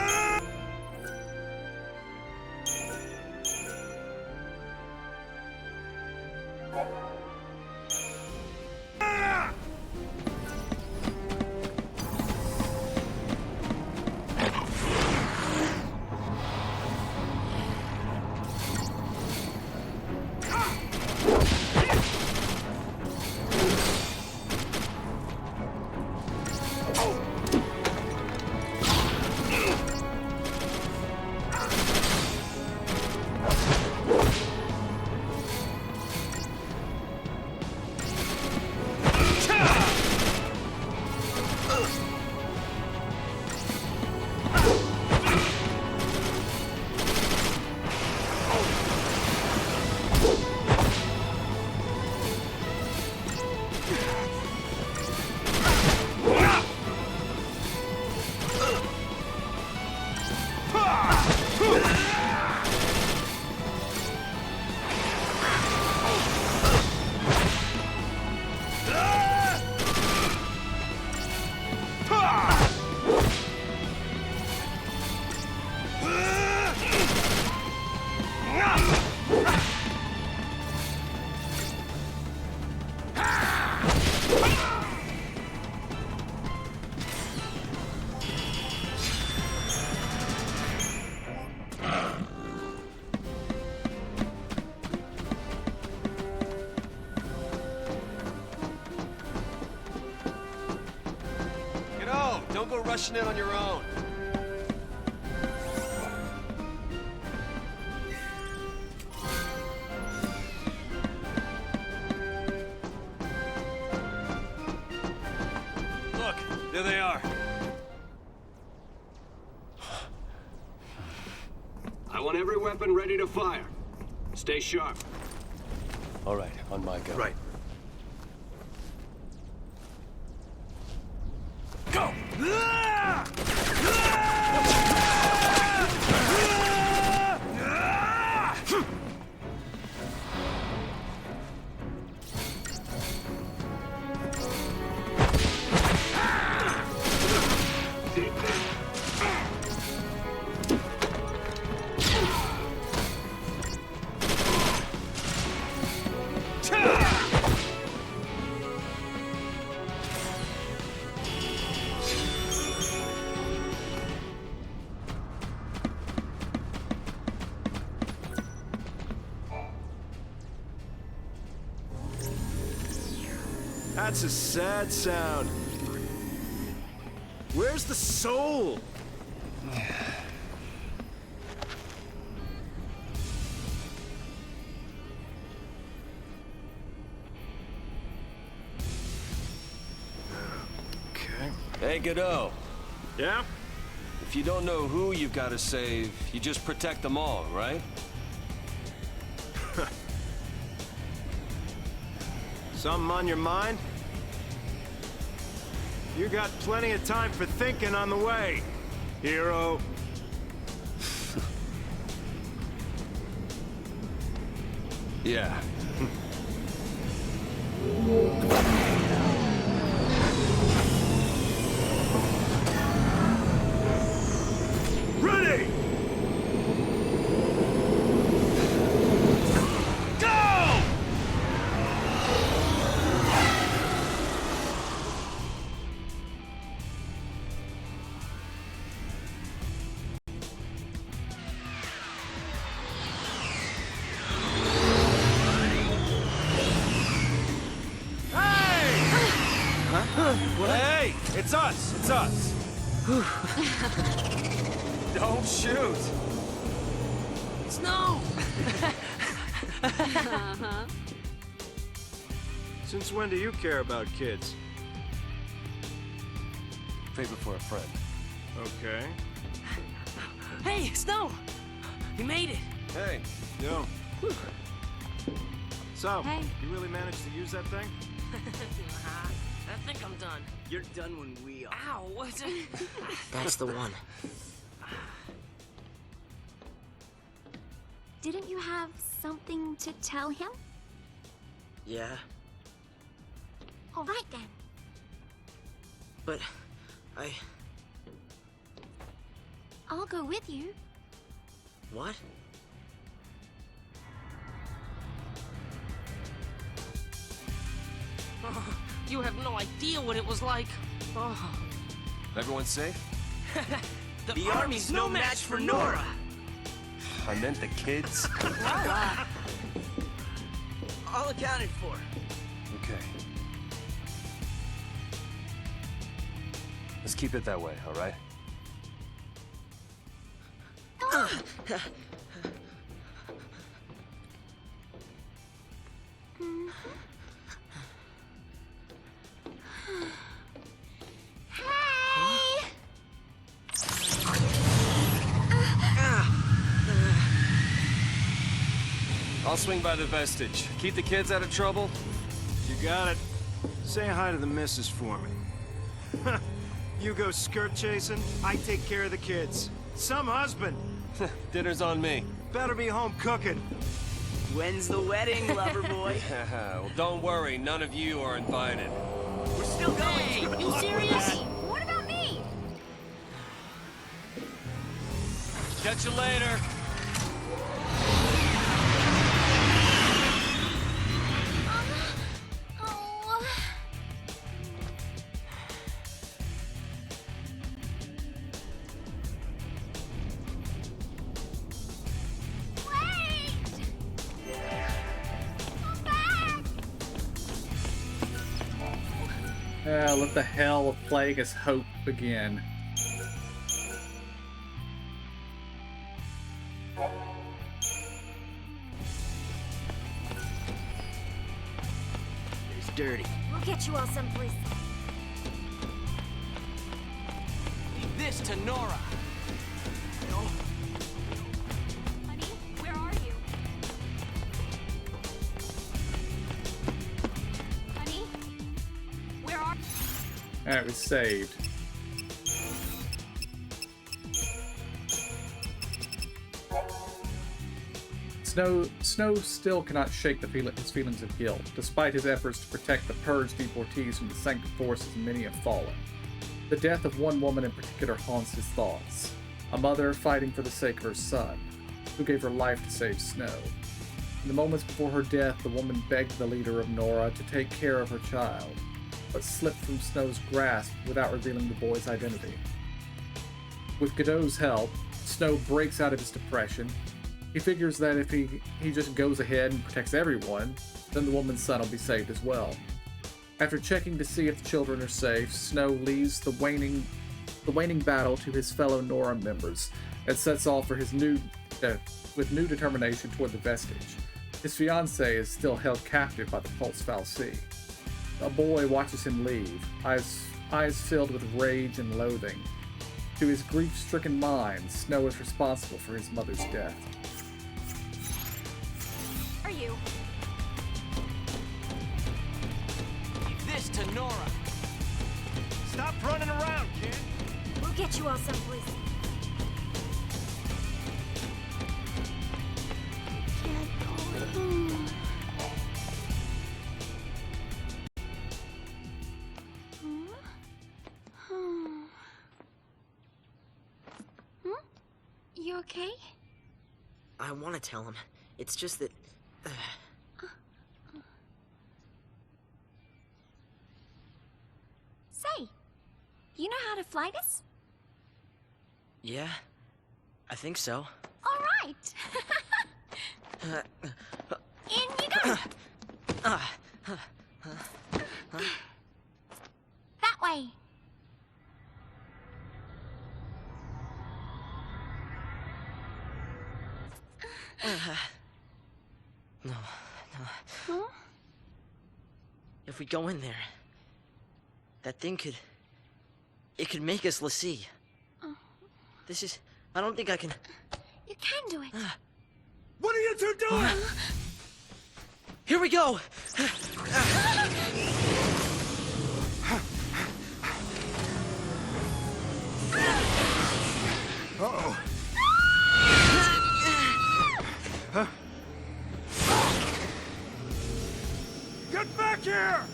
Don't go rushing in on your own. Look, there they are. I want every weapon ready to fire. Stay sharp. All right, on my go. Right. Go! That's a sad sound. Where's the soul? Okay. Hey, Godot. Yeah? If you don't know who you've got to save, you just protect them all, right? Something on your mind? You got plenty of time for thinking on the way, hero. Yeah. Ready! Hey! It's us! It's us! Don't shoot! Snow! Since when do you care about kids? Favor for a friend. Okay. Hey, Snow! You made it! Hey, Yo. So, Hey. you really managed to use that thing? I think I'm done. You're done when we are. Ow, what's it? That's the one. Didn't you have something to tell him? Yeah, All right then. but I'll go with you. What? Oh, you have no idea what it was like. Oh. everyone safe? The army's no match for Nora. I meant the kids. All accounted for. Okay. Let's keep it that way, all right? Hey! I'll swing by the vestige. Keep the kids out of trouble. You got it. Say hi to the missus for me. You go skirt chasing, I take care of the kids. Some husband. Dinner's on me. Better be home cooking. When's the wedding, lover boy? Well, don't worry. None of you are invited. We're still going. Hey, you serious? What about me? Catch you later. Oh. Wait! Come back! Let the hell of plague us hope begin. It's dirty. We'll get you all someplace. Leave this to Nora. No. Honey, where are you? Honey? Where are Alright, we saved. Snow still cannot shake his feelings of guilt, despite his efforts to protect the purged deportees from the Sanctum forces. Many have fallen. The death of one woman in particular haunts his thoughts. A mother fighting for the sake of her son, who gave her life to save Snow. In the moments before her death, the woman begged the leader of Nora to take care of her child, but slipped from Snow's grasp without revealing the boy's identity. With Godot's help, Snow breaks out of his depression. He figures that if he just goes ahead and protects everyone, then the woman's son will be saved as well. After checking to see if the children are safe, Snow leaves the waning battle to his fellow Nora members and sets off for his with new determination toward the vestige. His fiancée is still held captive by the Pulse Fal'Cie. A boy watches him leave, eyes filled with rage and loathing. To his grief-stricken mind, Snow is responsible for his mother's death. you? Leave this to Nora. Stop running around, kid! We'll get you all someplace. Get going. You okay? I want to tell him. It's just that... Say, you know how to fly this? Yeah, I think so. All right. In you go. That way. No. Huh? If we go in there, that thing could... It could make us l'Cie. This is... I don't think I can... You can do it. What are you two doing? Here we go! Uh-oh. Huh? Get back here!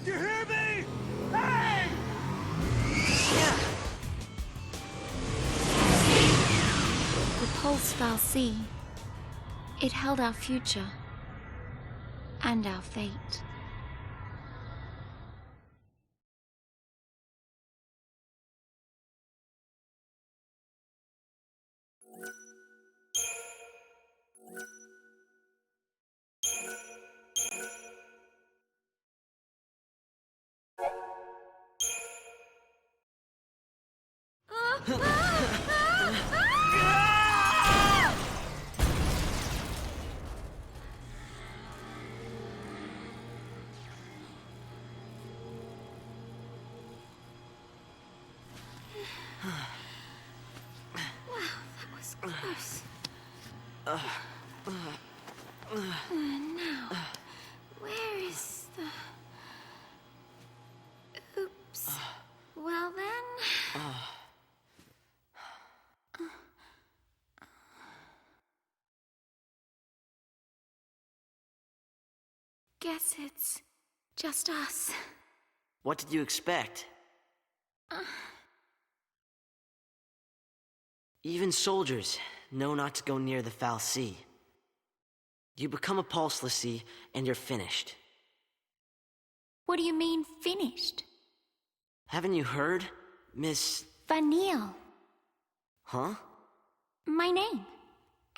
You hear me? Hey! The pulse fal'Cie. It held our future and our fate. Close. Now, where is the... Oops. Well then... Guess it's just us. What did you expect? Even soldiers know not to go near the fal'Cie. You become a pulse l'Cie, and you're finished. What do you mean, finished? Haven't you heard, Miss... Vanille. Huh? My name.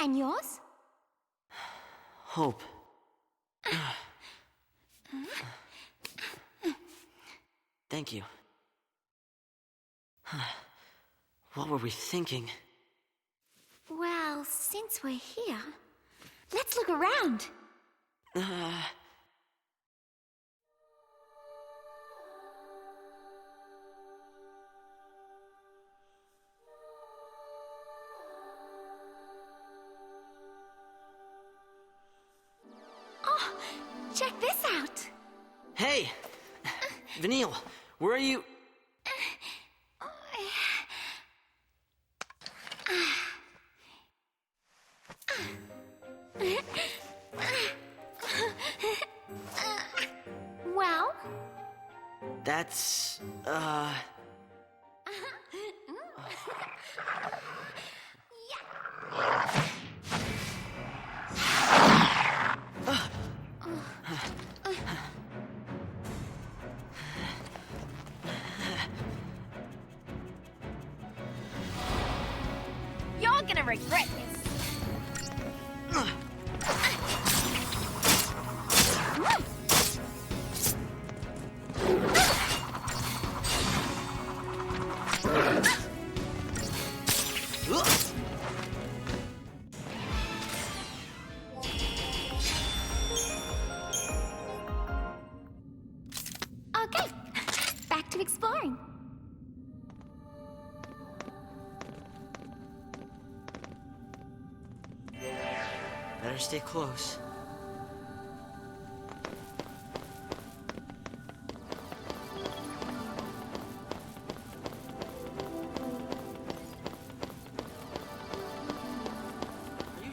And yours? Hope. Thank you. What were we thinking? Well, since we're here, let's look around. Oh, check this out. Hey! Vanille, where are you? Well? That's, You're gonna regret this. Okay, back to exploring. better stay close.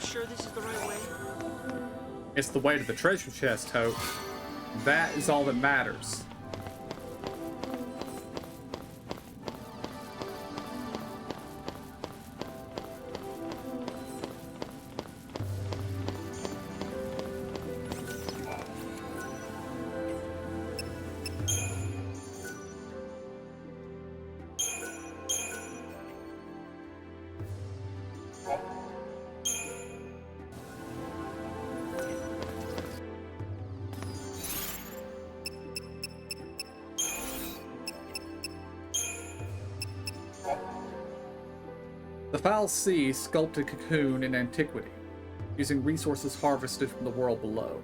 sure this is the right way? It's the way to the treasure chest, Hope. That is all that matters. The Foul Sea sculpted Cocoon in antiquity, using resources harvested from the world below.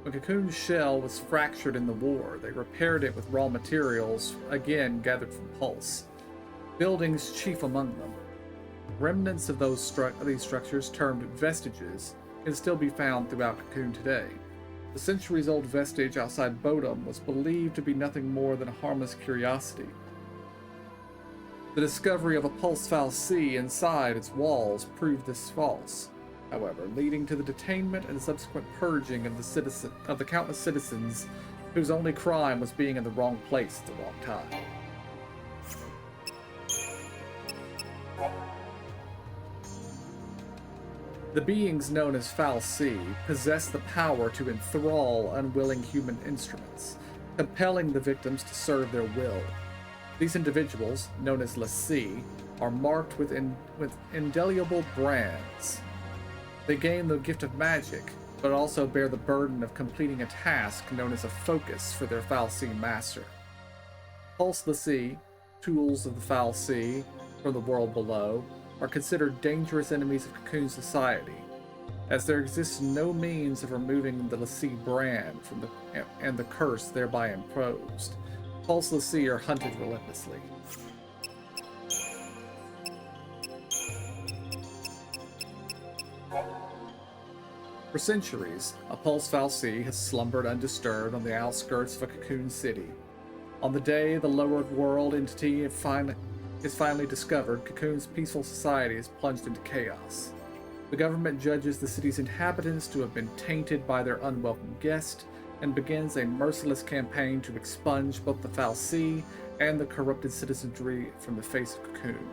When Cocoon's shell was fractured in the war, they repaired it with raw materials, again gathered from Pulse, buildings chief among them. Remnants of these structures, termed vestiges, can still be found throughout Cocoon today. The centuries-old vestige outside Bodum was believed to be nothing more than a harmless curiosity. The discovery of a Pulse Foul Sea inside its walls proved this false, however, leading to the detainment and subsequent purging of the countless citizens whose only crime was being in the wrong place at the wrong time. The beings known as Foul Sea possess the power to enthrall unwilling human instruments, compelling the victims to serve their will. These individuals, known as l'Cie, are marked with indelible brands. They gain the gift of magic, but also bear the burden of completing a task known as a focus for their Foul Sea master. Pulse l'Cie, tools of the Foul Sea from the world below, are considered dangerous enemies of Cocoon society, as there exists no means of removing the l'Cie brand from and the curse thereby imposed. Pulse l'Cie are hunted relentlessly. For centuries, a Pulse Foul Sea has slumbered undisturbed on the outskirts of a Cocoon city. On the day the lowered world entity is finally discovered, Cocoon's peaceful society is plunged into chaos. The government judges the city's inhabitants to have been tainted by their unwelcome guest, and begins a merciless campaign to expunge both the Foul Sea and the corrupted citizenry from the face of Cocoon.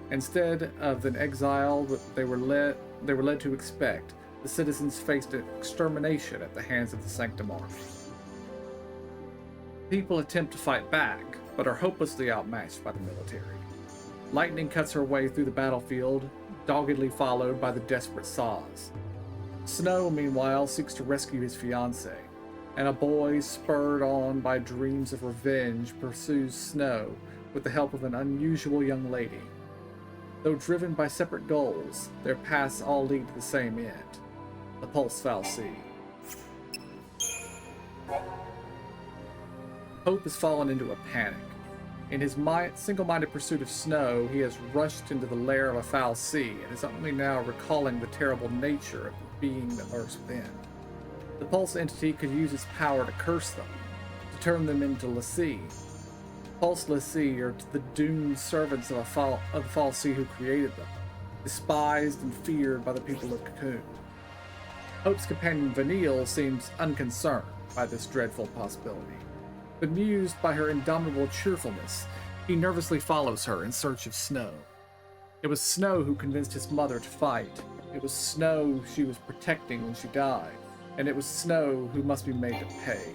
Instead of an exile that they were led to expect, the citizens faced extermination at the hands of the Sanctum Army. People attempt to fight back, but are hopelessly outmatched by the military. Lightning cuts her way through the battlefield, doggedly followed by the desperate Saws. Snow, meanwhile, seeks to rescue his fiancée, and a boy, spurred on by dreams of revenge, pursues Snow with the help of an unusual young lady. Though driven by separate goals, their paths all lead to the same end, the Pulse Foul Sea. Hope has fallen into a panic. In his single-minded pursuit of Snow, he has rushed into the lair of a Foul Sea and is only now recalling the terrible nature of the being that lurks within. The Pulse entity could use its power to curse them, to turn them into l'Cie. Pulse l'Cie are the doomed servants of the Foul Sea who created them, despised and feared by the people of Cocoon. Hope's companion Vanille seems unconcerned by this dreadful possibility. Bemused by her indomitable cheerfulness, he nervously follows her in search of Snow. It was Snow who convinced his mother to fight. It was Snow she was protecting when she died. And it was Snow who must be made to pay.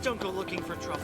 don't go looking for trouble.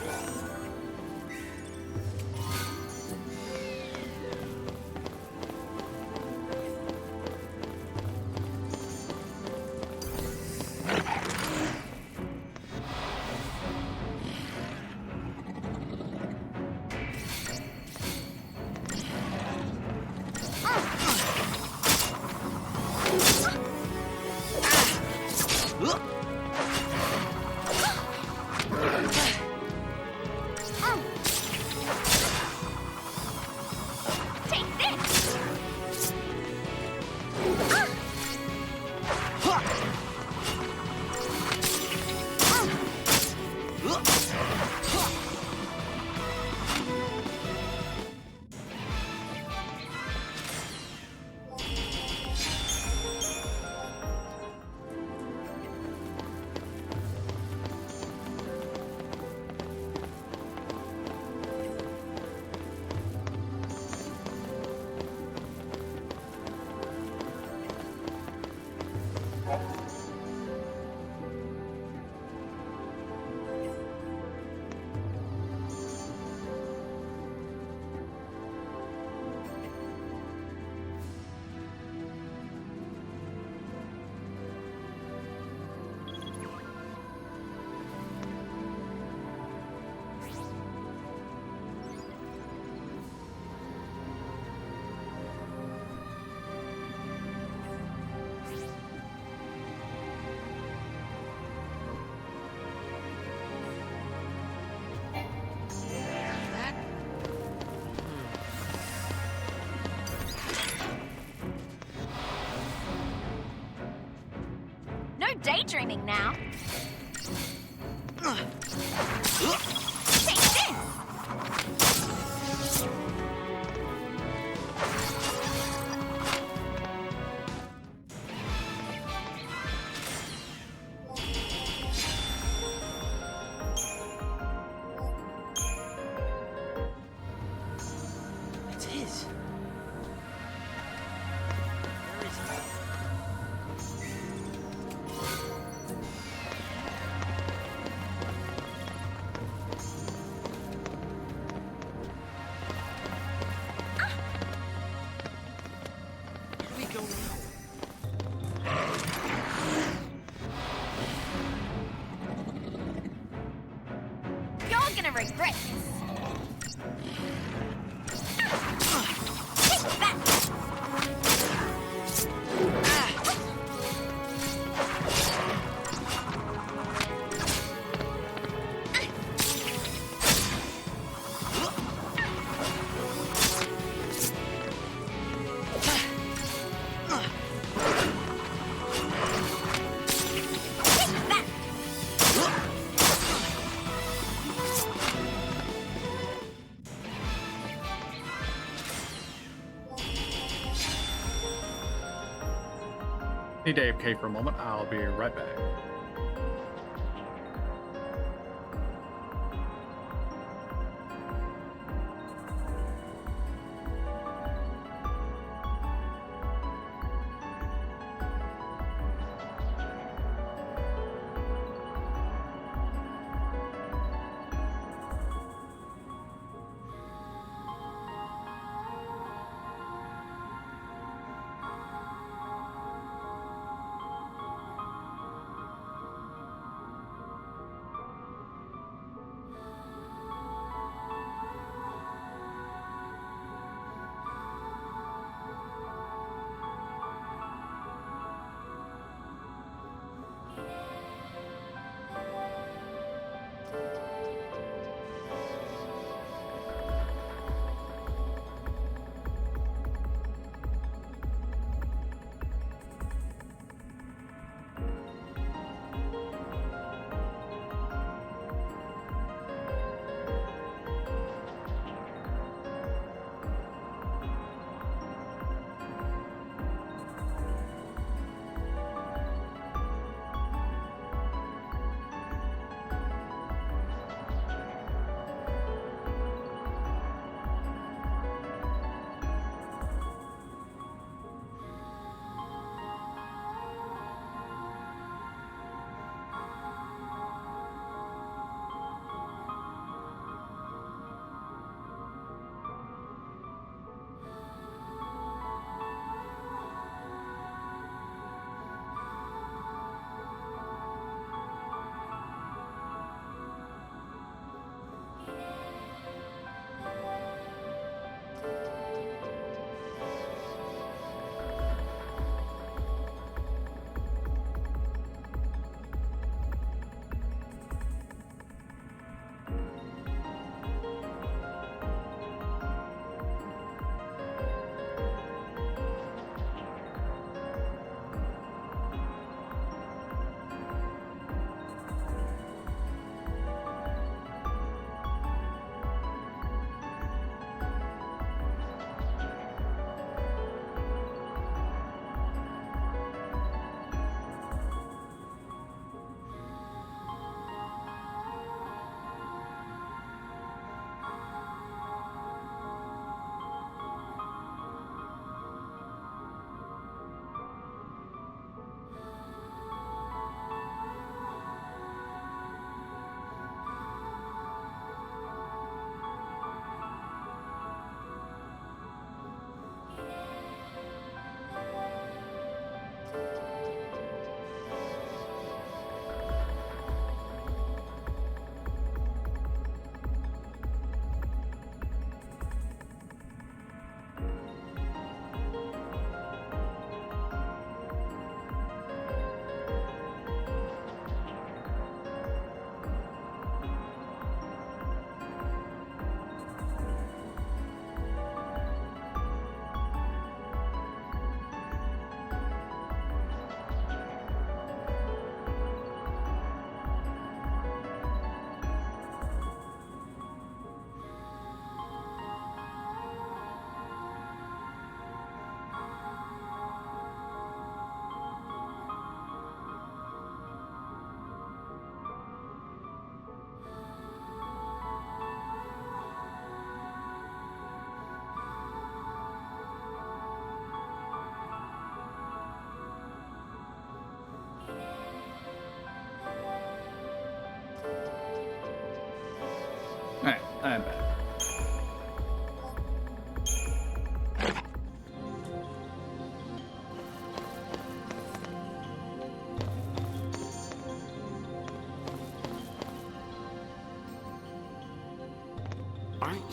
No daydreaming now. Take this! It's his. Where is he? Where do we go now? You're gonna regret this. Take that! Take that! Need to AFK for a moment. I'll be right back.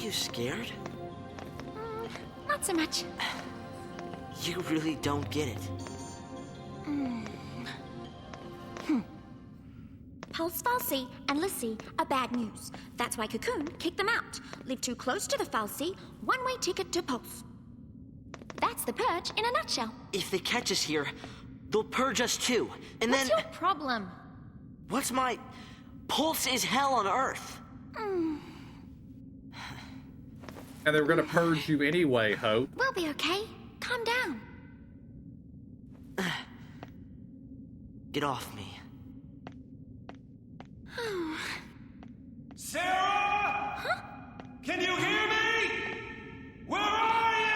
you scared? Not so much. You really don't get it. Pulse Falsey and Lassie are bad news. That's why Cocoon kicked them out. Live too close to the Falsey, one-way ticket to Pulse. That's the purge in a nutshell. If they catch us here, they'll purge us too. And What's then... your problem? What's my... Pulse is hell on Earth. And they were gonna purge you anyway, Hope. We'll be okay. Calm down. Get off me. Sarah! Huh? Can you hear me? Where are you?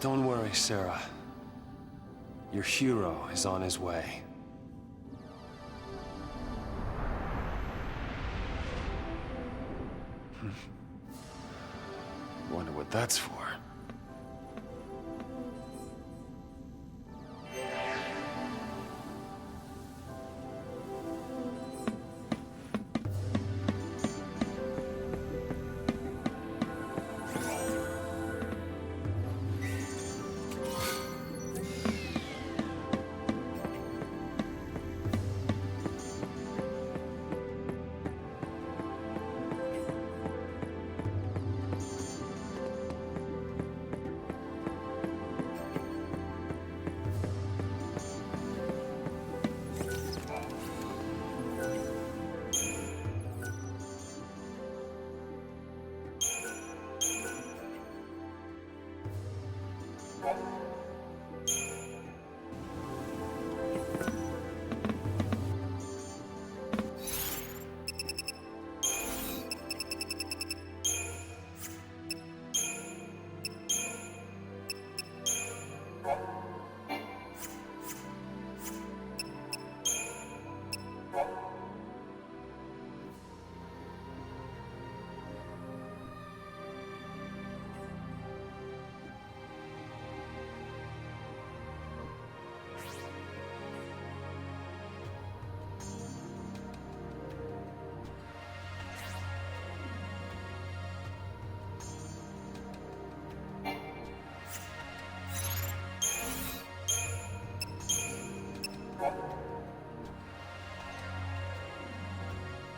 Don't worry, Sarah. Your hero is on his way. Wonder what that's for.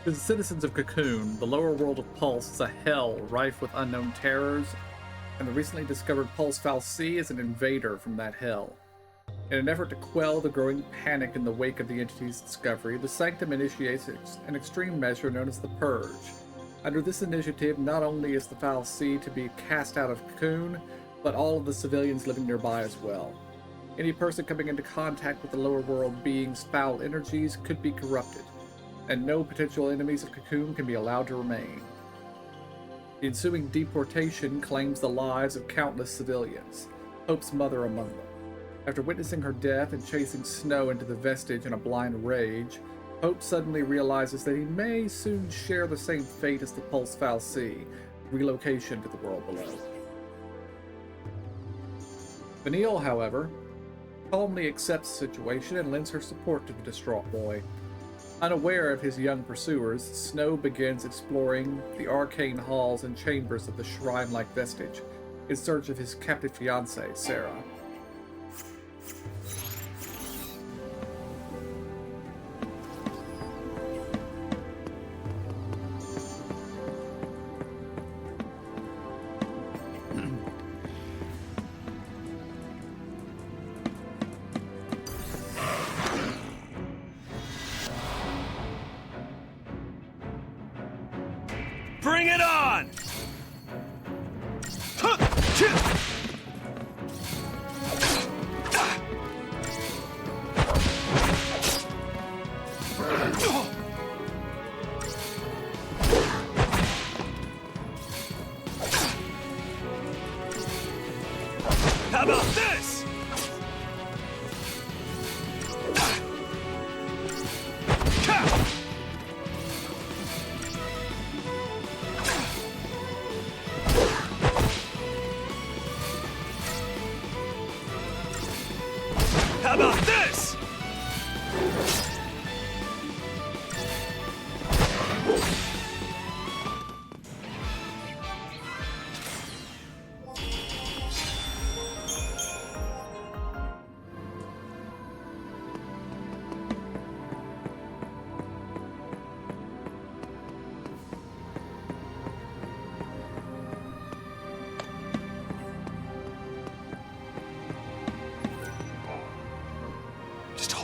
To the citizens of Cocoon, the lower world of Pulse is a hell rife with unknown terrors, and the recently discovered Pulse Falsey is an invader from that hell. In an effort to quell the growing panic in the wake of the entity's discovery, the Sanctum initiates an extreme measure known as the Purge. Under this initiative, not only is the Falsey to be cast out of Cocoon, but all of the civilians living nearby as well. Any person coming into contact with the lower world being's foul energies could be corrupted, and no potential enemies of Cocoon can be allowed to remain. The ensuing deportation claims the lives of countless civilians, Hope's mother among them. After witnessing her death and chasing Snow into the vestige in a blind rage, Hope suddenly realizes that he may soon share the same fate as the Pulse Falsey, relocation to the world below. Vanille, however, calmly accepts the situation and lends her support to the distraught boy. Unaware of his young pursuers, Snow begins exploring the arcane halls and chambers of the shrine-like vestige in search of his captive fiancée, Sarah. Bring it on! How about this?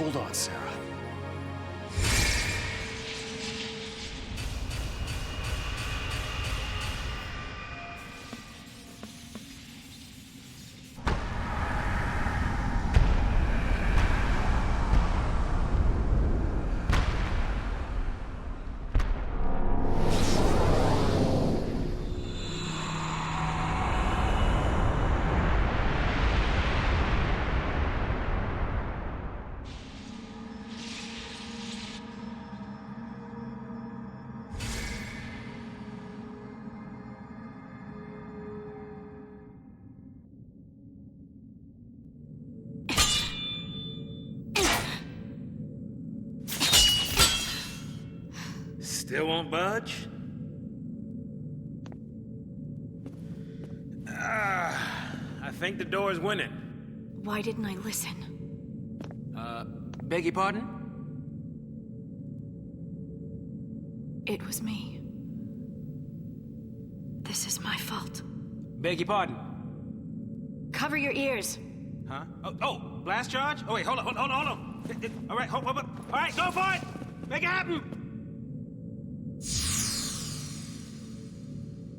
Hold on, Sarah. Still won't budge? I think the door is winning. Why didn't I listen? Beg your pardon? It was me. This is my fault. Beg your pardon? Cover your ears. Huh? Oh, blast charge? Oh, wait, hold on. All right, hold up. All right, go for it! Make it happen!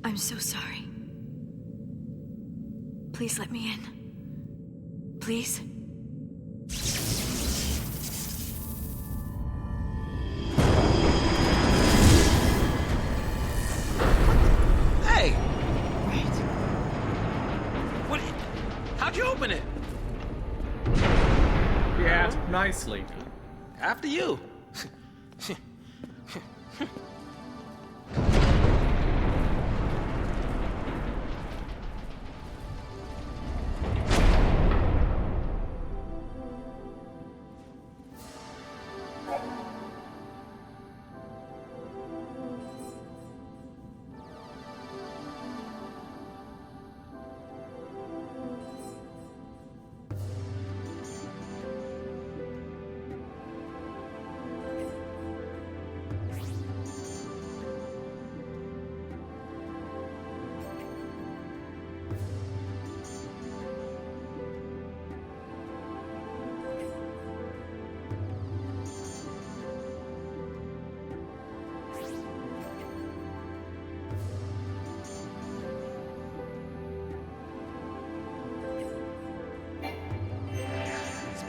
I'm so sorry. Please let me in. Please? Hey! Right. What? How'd you open it? Yeah, nicely. After you.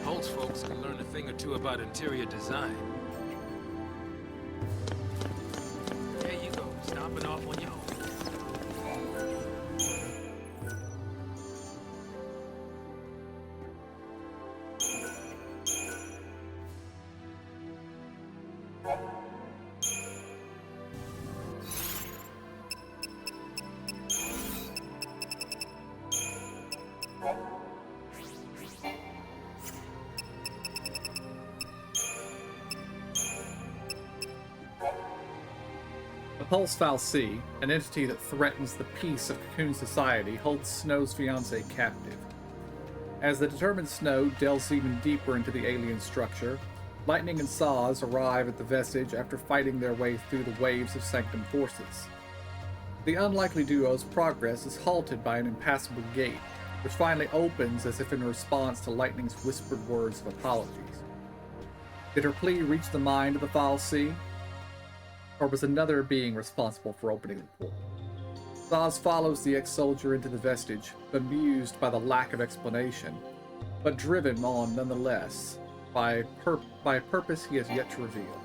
Pulse folks can learn a thing or two about interior design. There you go, stomping off on your own. The Pulse Fal'Cie, an entity that threatens the peace of Cocoon society, holds Snow's fiancée captive. As the determined Snow delves even deeper into the alien structure, Lightning and Saz arrive at the vestige after fighting their way through the waves of Sanctum forces. The unlikely duo's progress is halted by an impassable gate, which finally opens as if in response to Lightning's whispered words of apologies. Did her plea reach the mind of the Fal'Cie? Or was another being responsible for opening the portal? Saz follows the ex-soldier into the vestige, bemused by the lack of explanation, but driven on nonetheless by a purpose he has yet to reveal.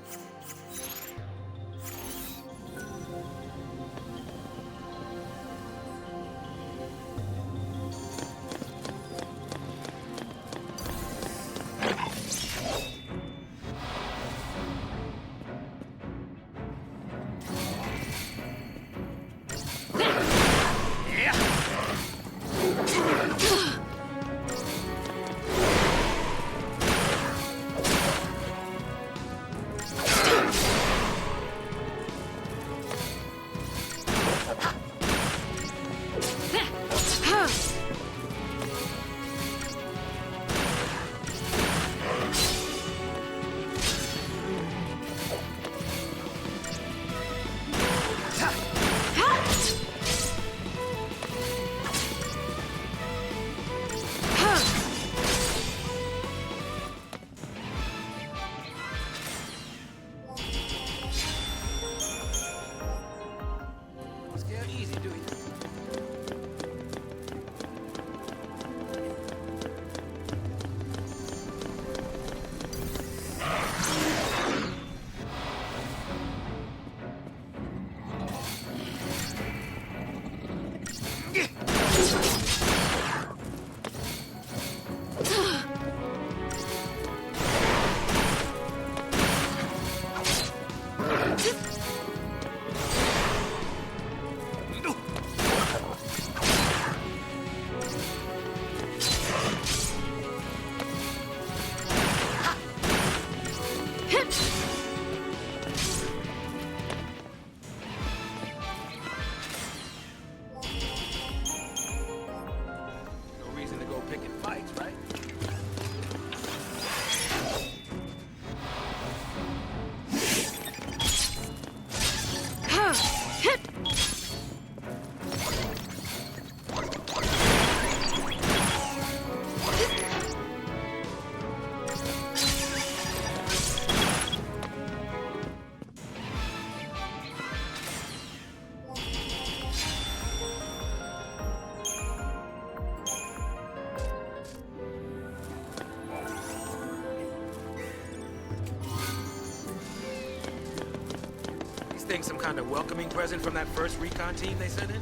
Scare easy, do you? No reason to go picking fights, right? These things some kind of welcoming present from that first recon team they sent in?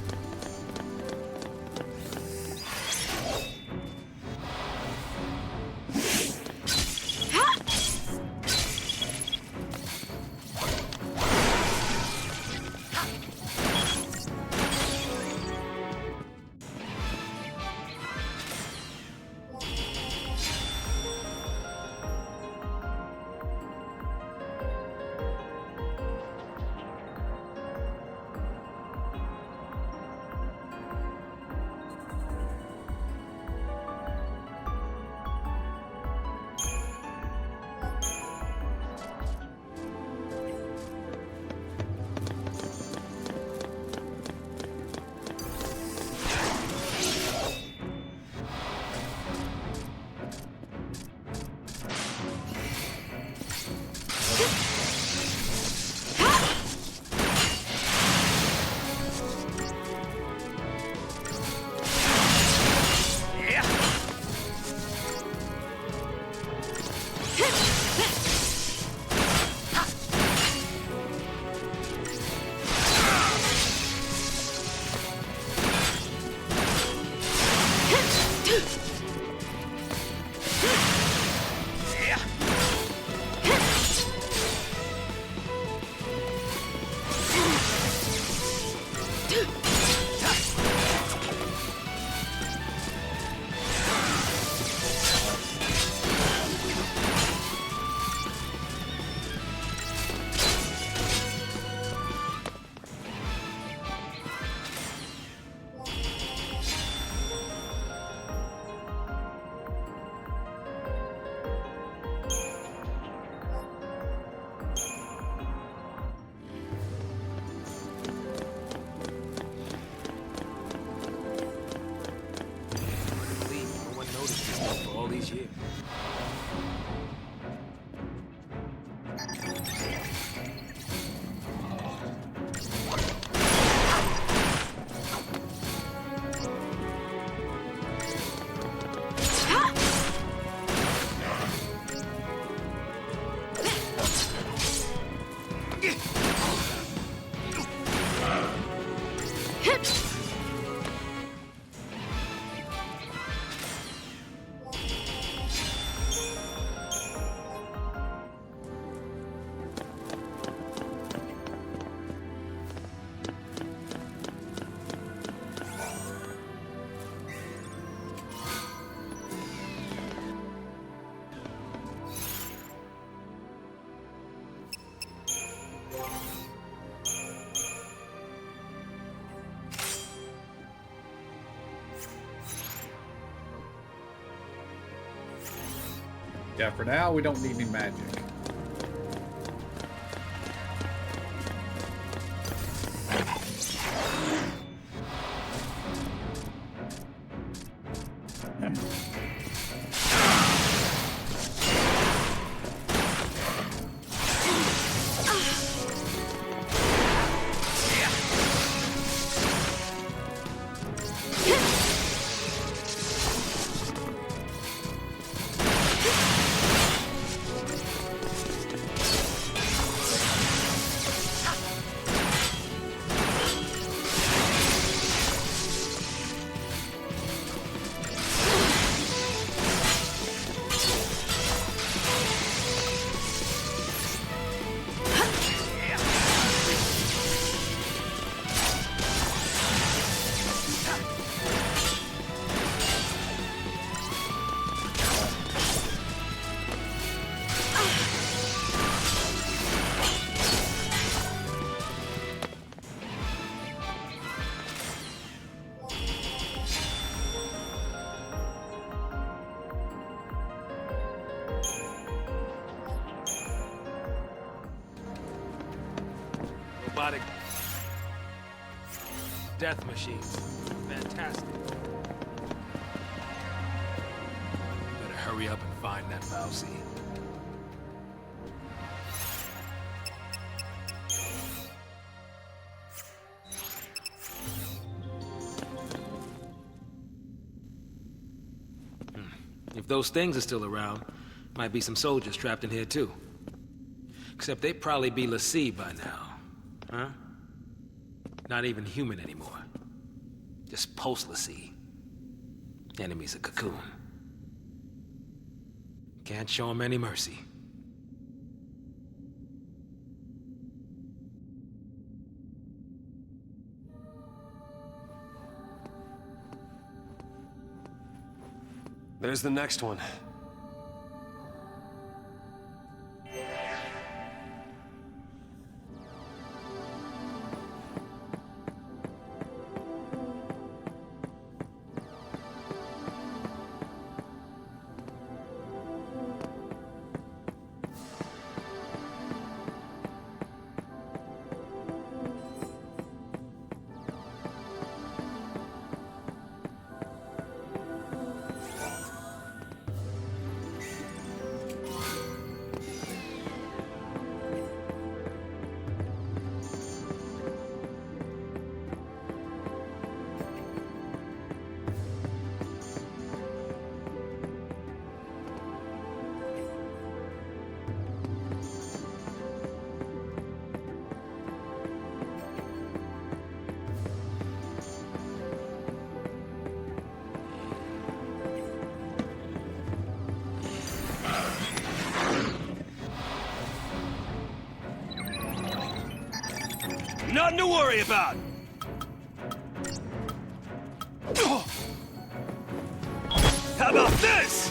For all these years. Yeah, for now, we don't need any magic. robotic death machines. Fantastic. Better hurry up and find that Falsey. If those things are still around, might be some soldiers trapped in here too. Except they'd probably be l'Cie by now. Huh? Not even human anymore. Just post-l'Cie. Enemies of Cocoon. Can't show them any mercy. There's the next one. Nothing to worry about! How about this?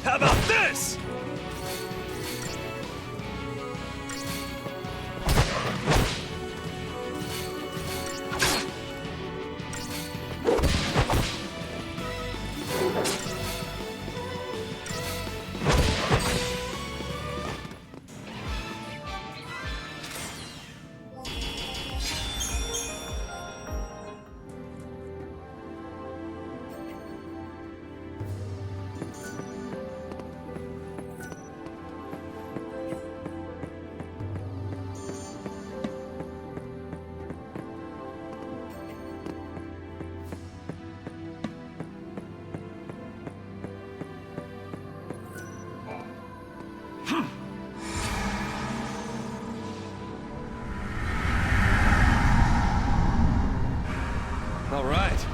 How about this? All right.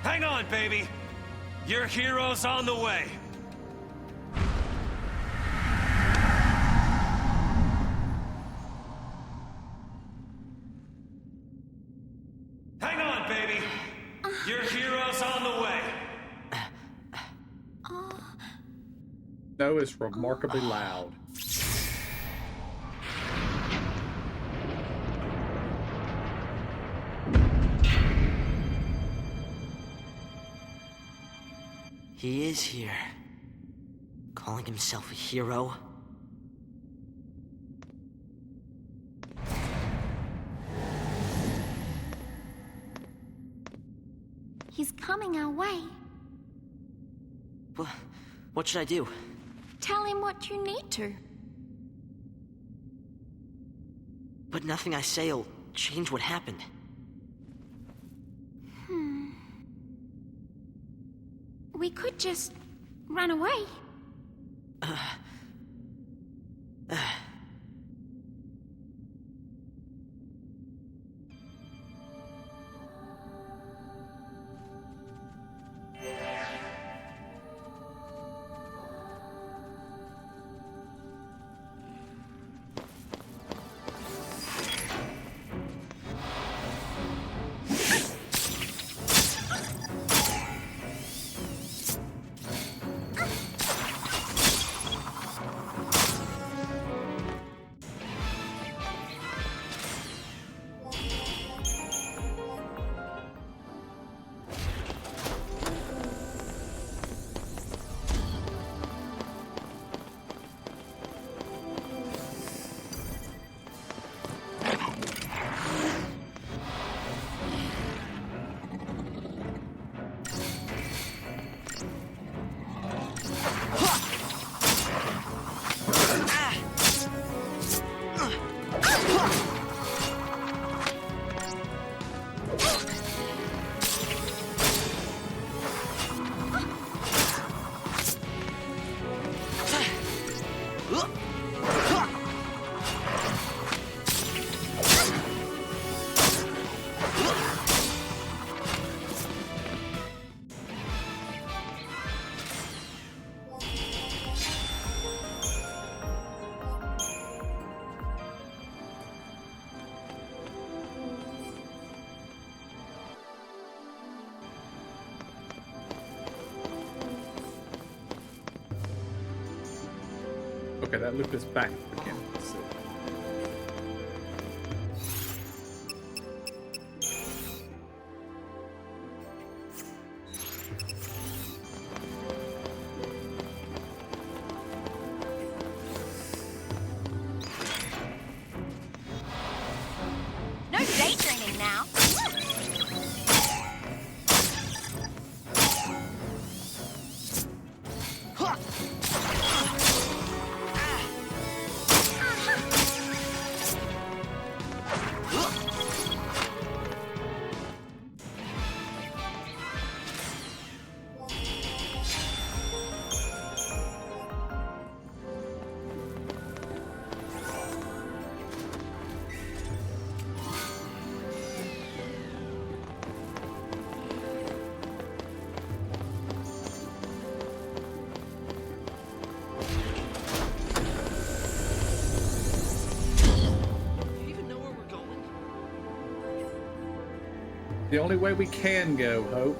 Hang on, baby. Your hero's on the way. Hang on, baby. Your hero's on the way. No is remarkably loud. He is here. Calling himself a hero? He's coming our way. What should I do? Tell him what you need to. But nothing I say'll change what happened. We could just run away. Okay, that looped us back again. Let's see. No daydreaming now. The only way we can go, Hope.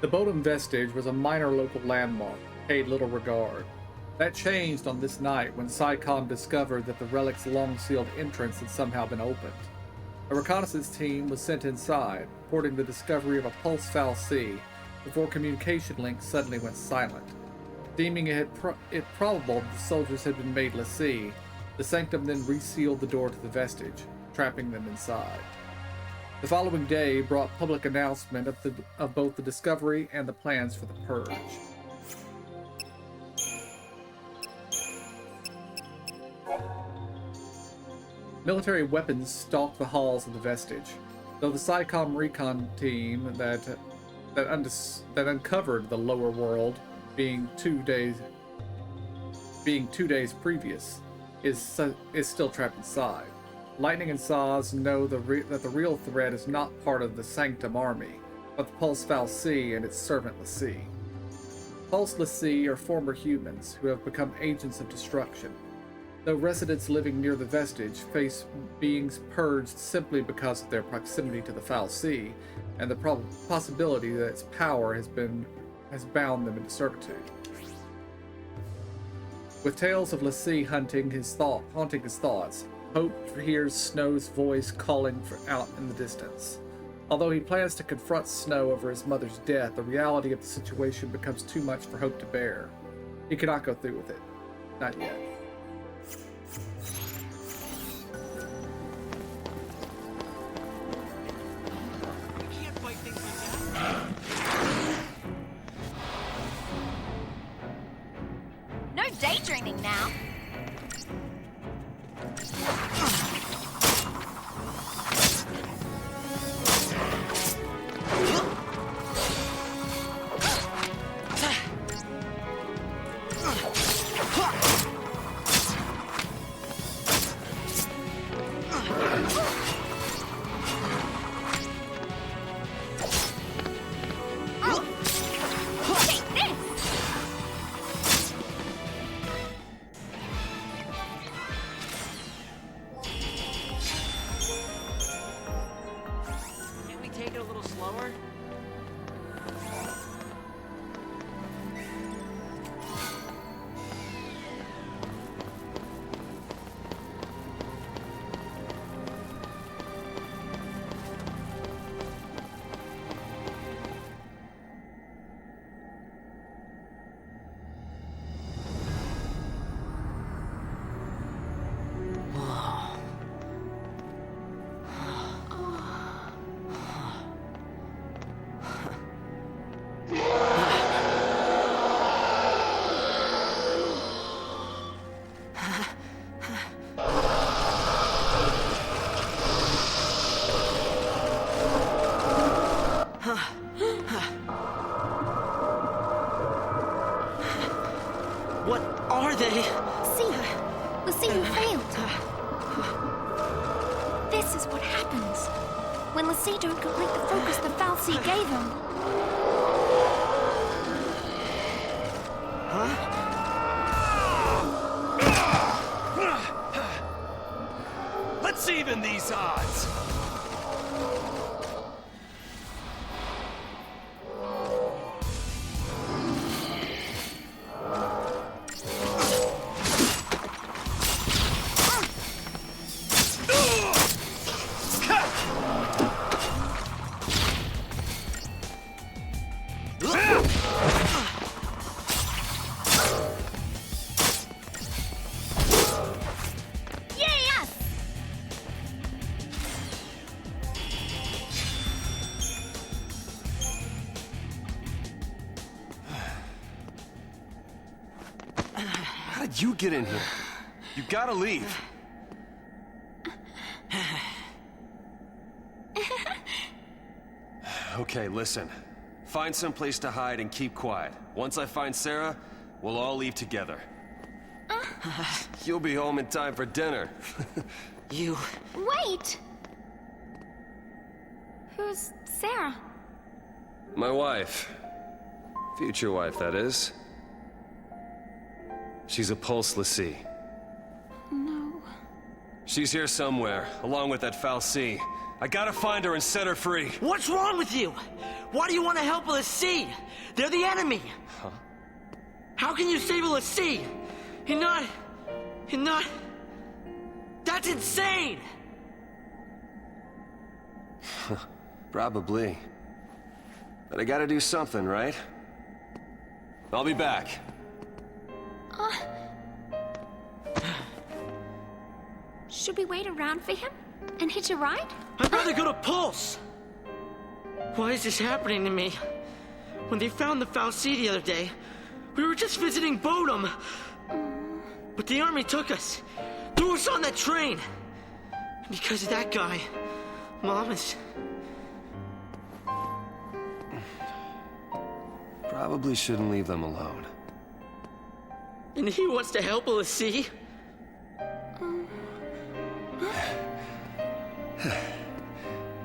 The Bodum vestige was a minor local landmark, paid little regard. That changed on this night when SciComm discovered that the relic's long-sealed entrance had somehow been opened. A reconnaissance team was sent inside, reporting the discovery of a pulse fal'Cie, before communication links suddenly went silent. Deeming it probable that the soldiers had been made l'Cie, the Sanctum then resealed the door to the vestige, trapping them inside. The following day brought public announcement of both the discovery and the plans for the purge. Military weapons stalked the halls of the vestige, though the SciComm recon team that uncovered the lower world being 2 days previous is still trapped inside. Lightning and Saz know that the real threat is not part of the Sanctum army, but the Pulse fal'Cie and its servant l'Cie. Pulse l'Cie are former humans who have become agents of destruction, though residents living near the vestige face beings purged simply because of their proximity to the fal'Cie and the possibility that its power has bound them into servitude. With tales of l'Cie haunting his thoughts, Hope hears Snow's voice calling out in the distance. Although he plans to confront Snow over his mother's death, the reality of the situation becomes too much for Hope to bear. He cannot go through with it. Not yet. No daydreaming now. What are they? See, you failed. This is what happens when l'Cie L'Cie don't complete the focus the Fal'Cie gave him. Let's even these odds. How did you get in here? You gotta leave. Okay, listen. Find some place to hide and keep quiet. Once I find Sarah, we'll all leave together. You'll be home in time for dinner. You... Wait! Who's Sarah? My wife. Future wife, that is. She's a Pulse L'Cie. No. She's here somewhere, along with that Fal'Cie. I gotta find her and set her free. What's wrong with you? Why do you want to help L'Cie? They're the enemy. Huh? How can you save L'Cie? You're not... That's insane! Probably. But I gotta do something, right? I'll be back. Should we wait around for him? And hitch a ride? I'd rather go to Pulse! Why is this happening to me? When they found the Fal'Cie the other day, we were just visiting Bodum. But the army took us, threw us on that train. And because of that guy, Mom is... Probably shouldn't leave them alone. And he wants to help L'Cie?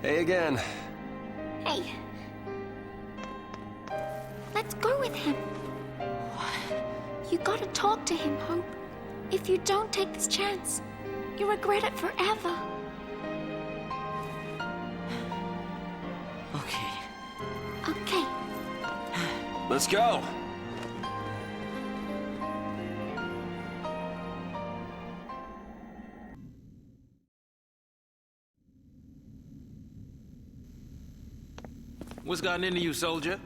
Hey again. Hey. Let's go with him. You gotta talk to him, Hope. If you don't take this chance, you'll regret it forever. Okay. Okay. Let's go. What's gotten into you, soldier?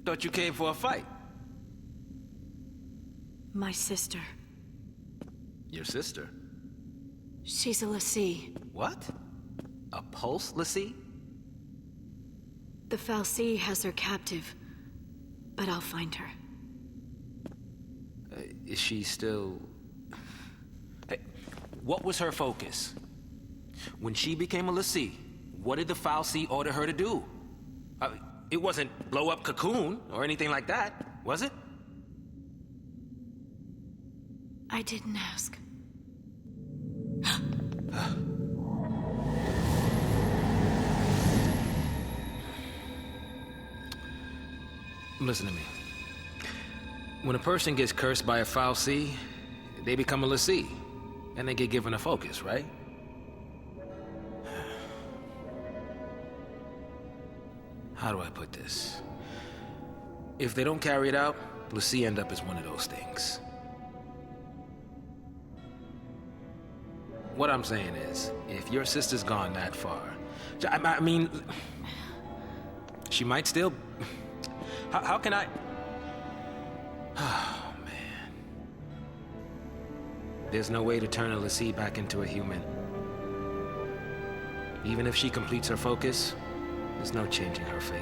Thought you came for a fight. My sister. Your sister? She's a L'Cie. What? A Pulse L'Cie? The Fal'Cie has her captive, but I'll find her. Is she still... Hey, what was her focus? When she became a L'Cie, what did the Fal'Cie order her to do? It wasn't blow up Cocoon or anything like that, was it? I didn't ask. Listen to me. When a person gets cursed by a Fal'Cie, they become a L'Cie, and they get given a focus, right? How do I put this? If they don't carry it out, L'Cie end up as one of those things. What I'm saying is, if your sister's gone that far, I mean, she might still... How can I... Oh, man. There's no way to turn a L'Cie back into a human. Even if she completes her focus, there's no changing her fate.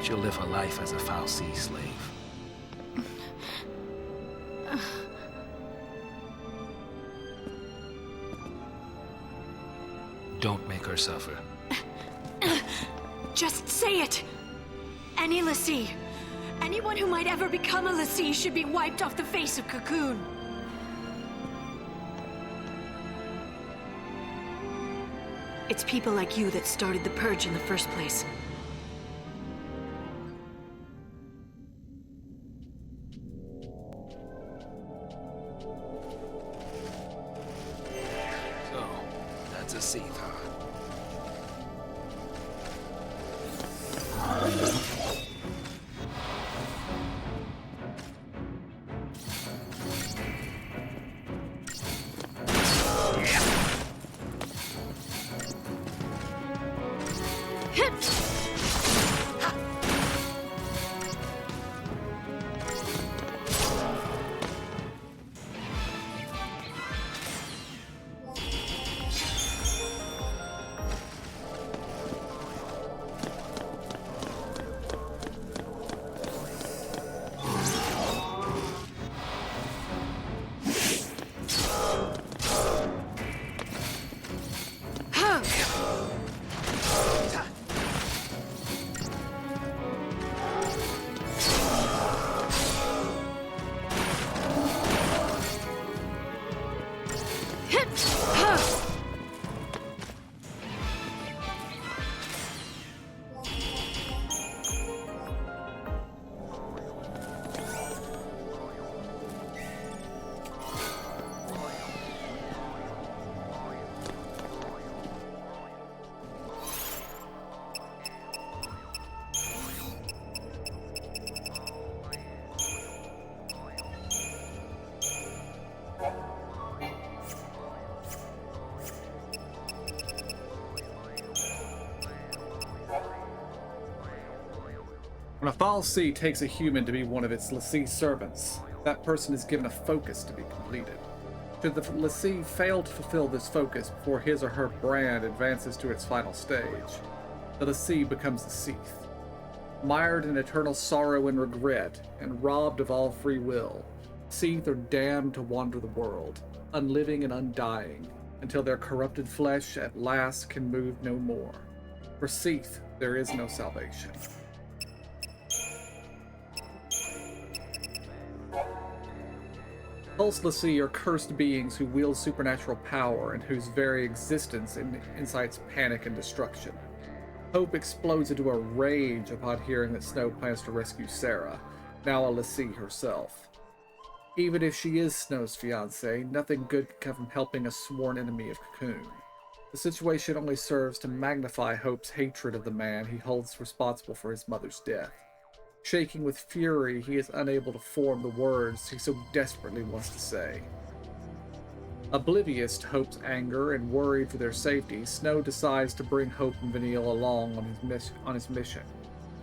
She'll live her life as a Fal'Cie slave. Don't make her suffer. Just say it! Any L'Cie, anyone who might ever become a L'Cie should be wiped off the face of Cocoon. It's people like you that started the Purge in the first place. So, that's a Sith, huh? When a fal'Cie takes a human to be one of its l'Cie servants, that person is given a focus to be completed. Should the l'Cie fail to fulfill this focus before his or her brand advances to its final stage, the l'Cie becomes a Sith. Mired in eternal sorrow and regret, and robbed of all free will, Sith are damned to wander the world, unliving and undying, until their corrupted flesh at last can move no more. For Sith, there is no salvation. Pulse l'Cie are cursed beings who wield supernatural power and whose very existence incites panic and destruction. Hope explodes into a rage upon hearing that Snow plans to rescue Sarah, now a l'Cie herself. Even if she is Snow's fiancée, nothing good can come from helping a sworn enemy of Cocoon. The situation only serves to magnify Hope's hatred of the man he holds responsible for his mother's death. Shaking with fury, he is unable to form the words he so desperately wants to say. Oblivious to Hope's anger and worried for their safety, Snow decides to bring Hope and Vanille along on his mission.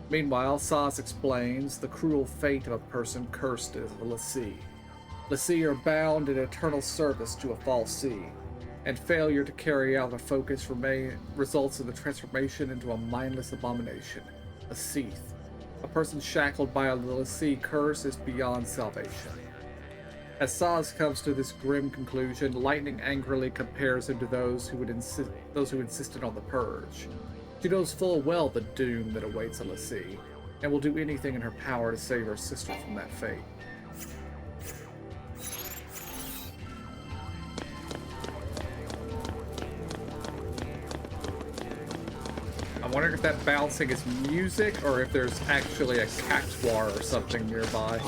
Meanwhile, Saz explains the cruel fate of a person cursed as a l'Cie. L'Cie are bound in eternal service to a fal'Cie, and failure to carry out a focus results in the transformation into a mindless abomination, a Sith. A person shackled by a l'Cie curse is beyond salvation. As Saz comes to this grim conclusion, Lightning angrily compares him to those who insisted on the Purge. She knows full well the doom that awaits a l'Cie, and will do anything in her power to save her sister from that fate. I'm wondering if that bouncing is music or if there's actually a cactuar or something nearby.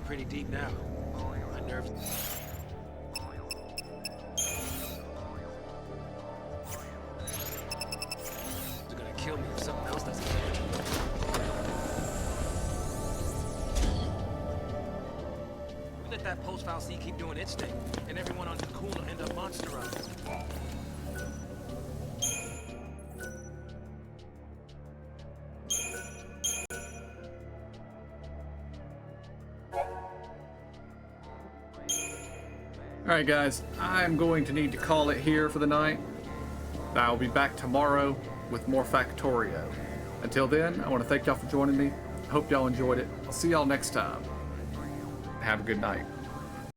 Pretty deep now. My nerves. They're gonna kill me if something else doesn't happen. We let that post-file C keep doing its thing, and everyone on Cocoon will end up monsterized. Alright guys, I'm going to need to call it here for the night. I'll be back tomorrow with more Factorio. Until then, I want to thank y'all for joining me. Hope y'all enjoyed it. I'll see y'all next time. Have a good night.